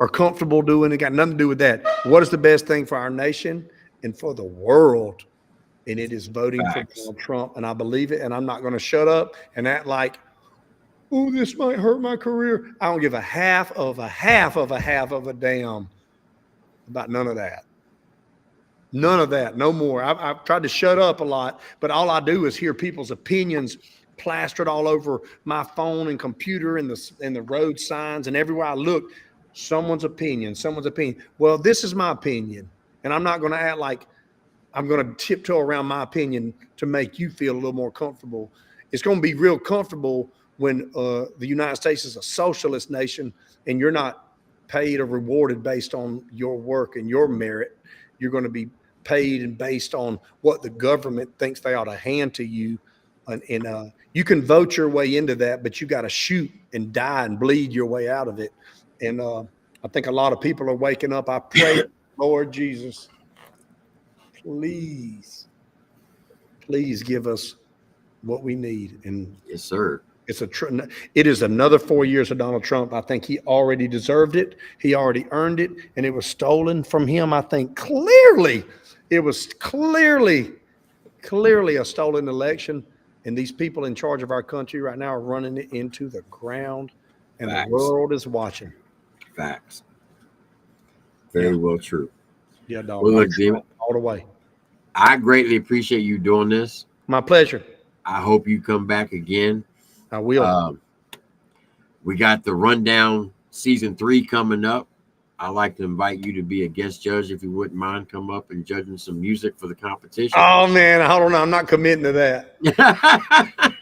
are comfortable doing. It got nothing to do with that. What is the best thing for our nation and for the world? And it is voting Facts. for Donald Trump. And I believe it. And I'm not going to shut up and act like, oh, this might hurt my career. I don't give a half of a damn about none of that. None of that. No more. I've tried to shut up a lot, but all I do is hear people's opinions plastered all over my phone and computer and the road signs and everywhere I look. Someone's opinion. Well, this is my opinion, and I'm not going to act like I'm going to tiptoe around my opinion to make you feel a little more comfortable. It's going to be real comfortable when the United States is a socialist nation and you're not paid or rewarded based on your work and your merit. You're going to be paid and based on what the government thinks they ought to hand to you. And you can vote your way into that, but you got to shoot and die and bleed your way out of it. And I think a lot of people are waking up. I pray, Lord Jesus, please give us what we need. And Yes, sir. it is another 4 years of Donald Trump. I think he already deserved it. He already earned it, and it was stolen from him. I think clearly it was clearly a stolen election, and these people in charge of our country right now are running it into the ground, and Facts. the world is watching. Facts. Very well true. Yeah, dog. Well, look, Demon, all the way. I greatly appreciate you doing this. My pleasure. I hope you come back again. I will. We got the Rundown season 3 coming up. I'd like to invite you to be a guest judge if you wouldn't mind. Come up and judging some music for the competition. Oh man, hold on. I'm not committing to that.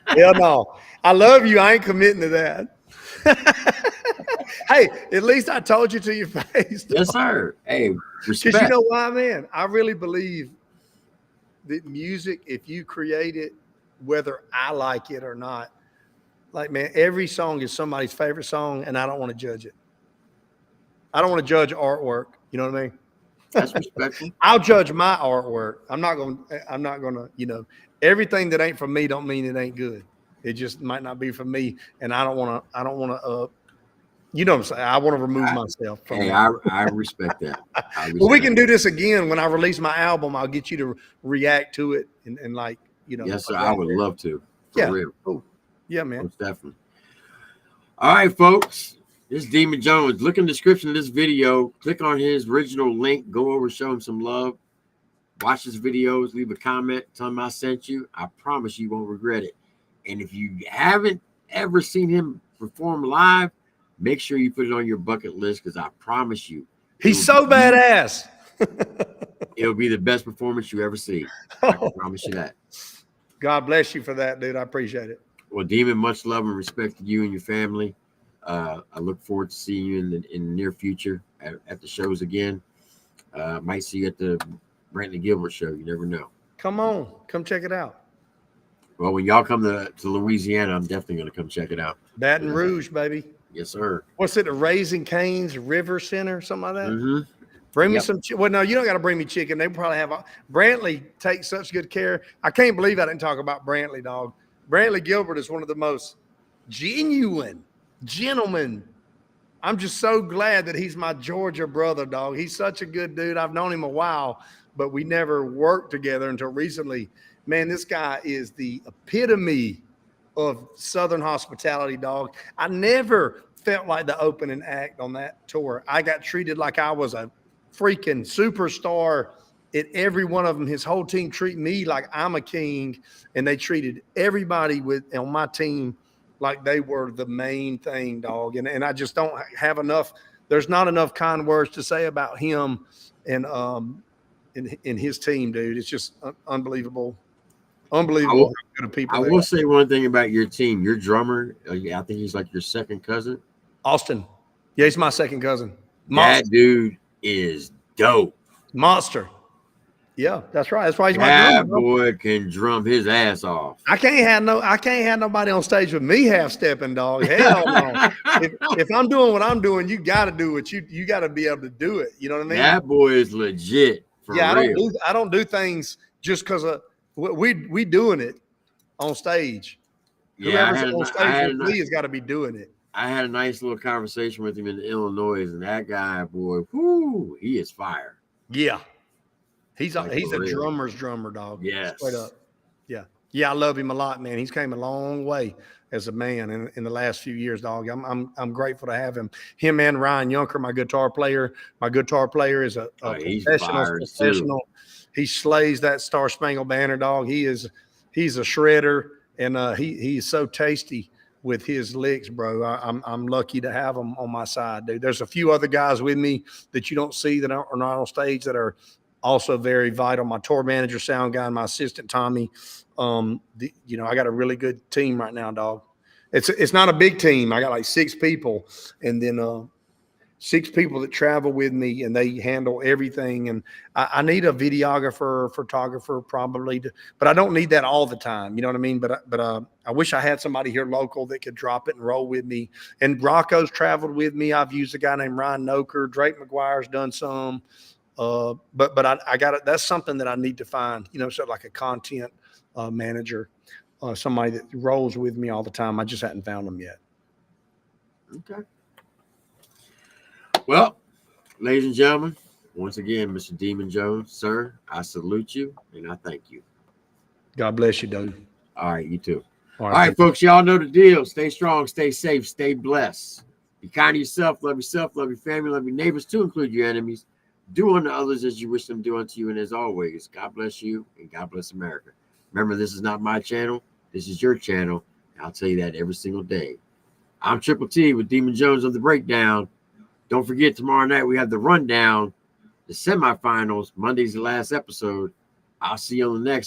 Hell no. I love you. I ain't committing to that. Hey, at least I told you to your face. Yes, sir. Hey, respect. Because you know why, man? I really believe that music, if you create it, whether I like it or not, like, man, every song is somebody's favorite song, and I don't want to judge it. I don't want to judge artwork. You know what I mean? That's respectful. I'll judge my artwork. I'm not gonna, everything that ain't for me don't mean it ain't good. It just might not be for me. And I don't want to, you know what I'm saying? I want to remove myself from Hey, it. I respect that. Well, we can do this again. When I release my album, I'll get you to react to it and like, Yes, sir. I would love to. For Yeah. real. Cool. Yeah, man. Most definitely. All right, folks. This is Demon Jones. Look in the description of this video. Click on his original link. Go over, show him some love. Watch his videos. Leave a comment. Tell him I sent you. I promise you won't regret it. And if you haven't ever seen him perform live, make sure you put it on your bucket list because I promise you. He's so badass. It'll be the best performance you ever see. I can promise you that. God bless you for that, dude. I appreciate it. Well, Demon, much love and respect to you and your family. I look forward to seeing you in the near future at the shows again. Might see you at the Brantley Gilbert show. You never know. Come on. Come check it out. Well, when y'all come to Louisiana, I'm definitely going to come check it out. Baton Rouge, baby. Yes, sir. What's it? The Raising Cane's River Center, something like that? Mm-hmm. Bring me some. Well, no, you don't got to bring me chicken. They probably have. Brantley takes such good care. I can't believe I didn't talk about Brantley, dog. Brantley Gilbert is one of the most genuine gentlemen I'm just so glad that he's my Georgia brother, dog. He's such a good dude. I've known him a while, but we never worked together until recently. Man, this guy is the epitome of Southern hospitality, dog. I never felt like the opening act on that tour. I got treated like I was a freaking superstar at every one of them. His whole team treated me like I'm a king, and they treated everybody on my team like they were the main thing, dog. And I just don't have enough. There's not enough kind words to say about him and in his team, dude. It's just unbelievable. Unbelievable how good of people I they will are. say one thing about your team. Your drummer, I think he's like your second cousin. Austin. Yeah, he's my second cousin. That dude is dope. Monster. Yeah, that's right. That's why he's my That drummer. boy can drum his ass off. I can't have nobody on stage with me half stepping, dog. Hell no. if I'm doing what I'm doing, you got to do what you got to be able to do it. You know what I mean? That boy is legit. For Yeah, real. I don't do things just because we doing it on stage. Yeah, Whoever's on stage with me has got to be doing it. I had a nice little conversation with him in Illinois, and that guy, boy, whoo, he is fire. Yeah, he's Like, a for real. drummer's drummer, dog. Yes. Straight up. Yeah, I love him a lot, man. He's came a long way as a man in the last few years, dog. I'm grateful to have him. Him and Ryan Yunker, my guitar player. My guitar player is a He's professional. fire, too. He slays that Star Spangled Banner, dog. He's a shredder, and he's so tasty with his licks, bro. I'm lucky to have him on my side, dude. There's a few other guys with me that you don't see that are not on stage that are also very vital. My tour manager, sound guy, and my assistant Tommy. I got a really good team right now, dog. It's not a big team. I got like 6 people, and then 6 people that travel with me, and they handle everything. And I need a videographer, photographer, probably, but I don't need that all the time. You know what I mean? But I wish I had somebody here local that could drop it and roll with me. And Rocco's traveled with me. I've used a guy named Ryan Noker. Drake McGuire's done some. But I got it. That's something that I need to find. So like a content manager, somebody that rolls with me all the time. I just hadn't found them yet. Okay. Well, ladies and gentlemen, once again, Mr. Demun Jones, sir, I salute you and I thank you. God bless you, dude. All right, you too. All All right, folks, y'all know the deal. Stay strong, stay safe, stay blessed. Be kind to yourself, love your family, love your neighbors, to include your enemies. Do unto others as you wish them to do unto you. And as always, God bless you and God bless America. Remember, this is not my channel. This is your channel. And I'll tell you that every single day. I'm TripleT with Demun Jones of the Breakdown. Don't forget, tomorrow night we have the rundown, the semifinals. Monday's the last episode. I'll see you on the next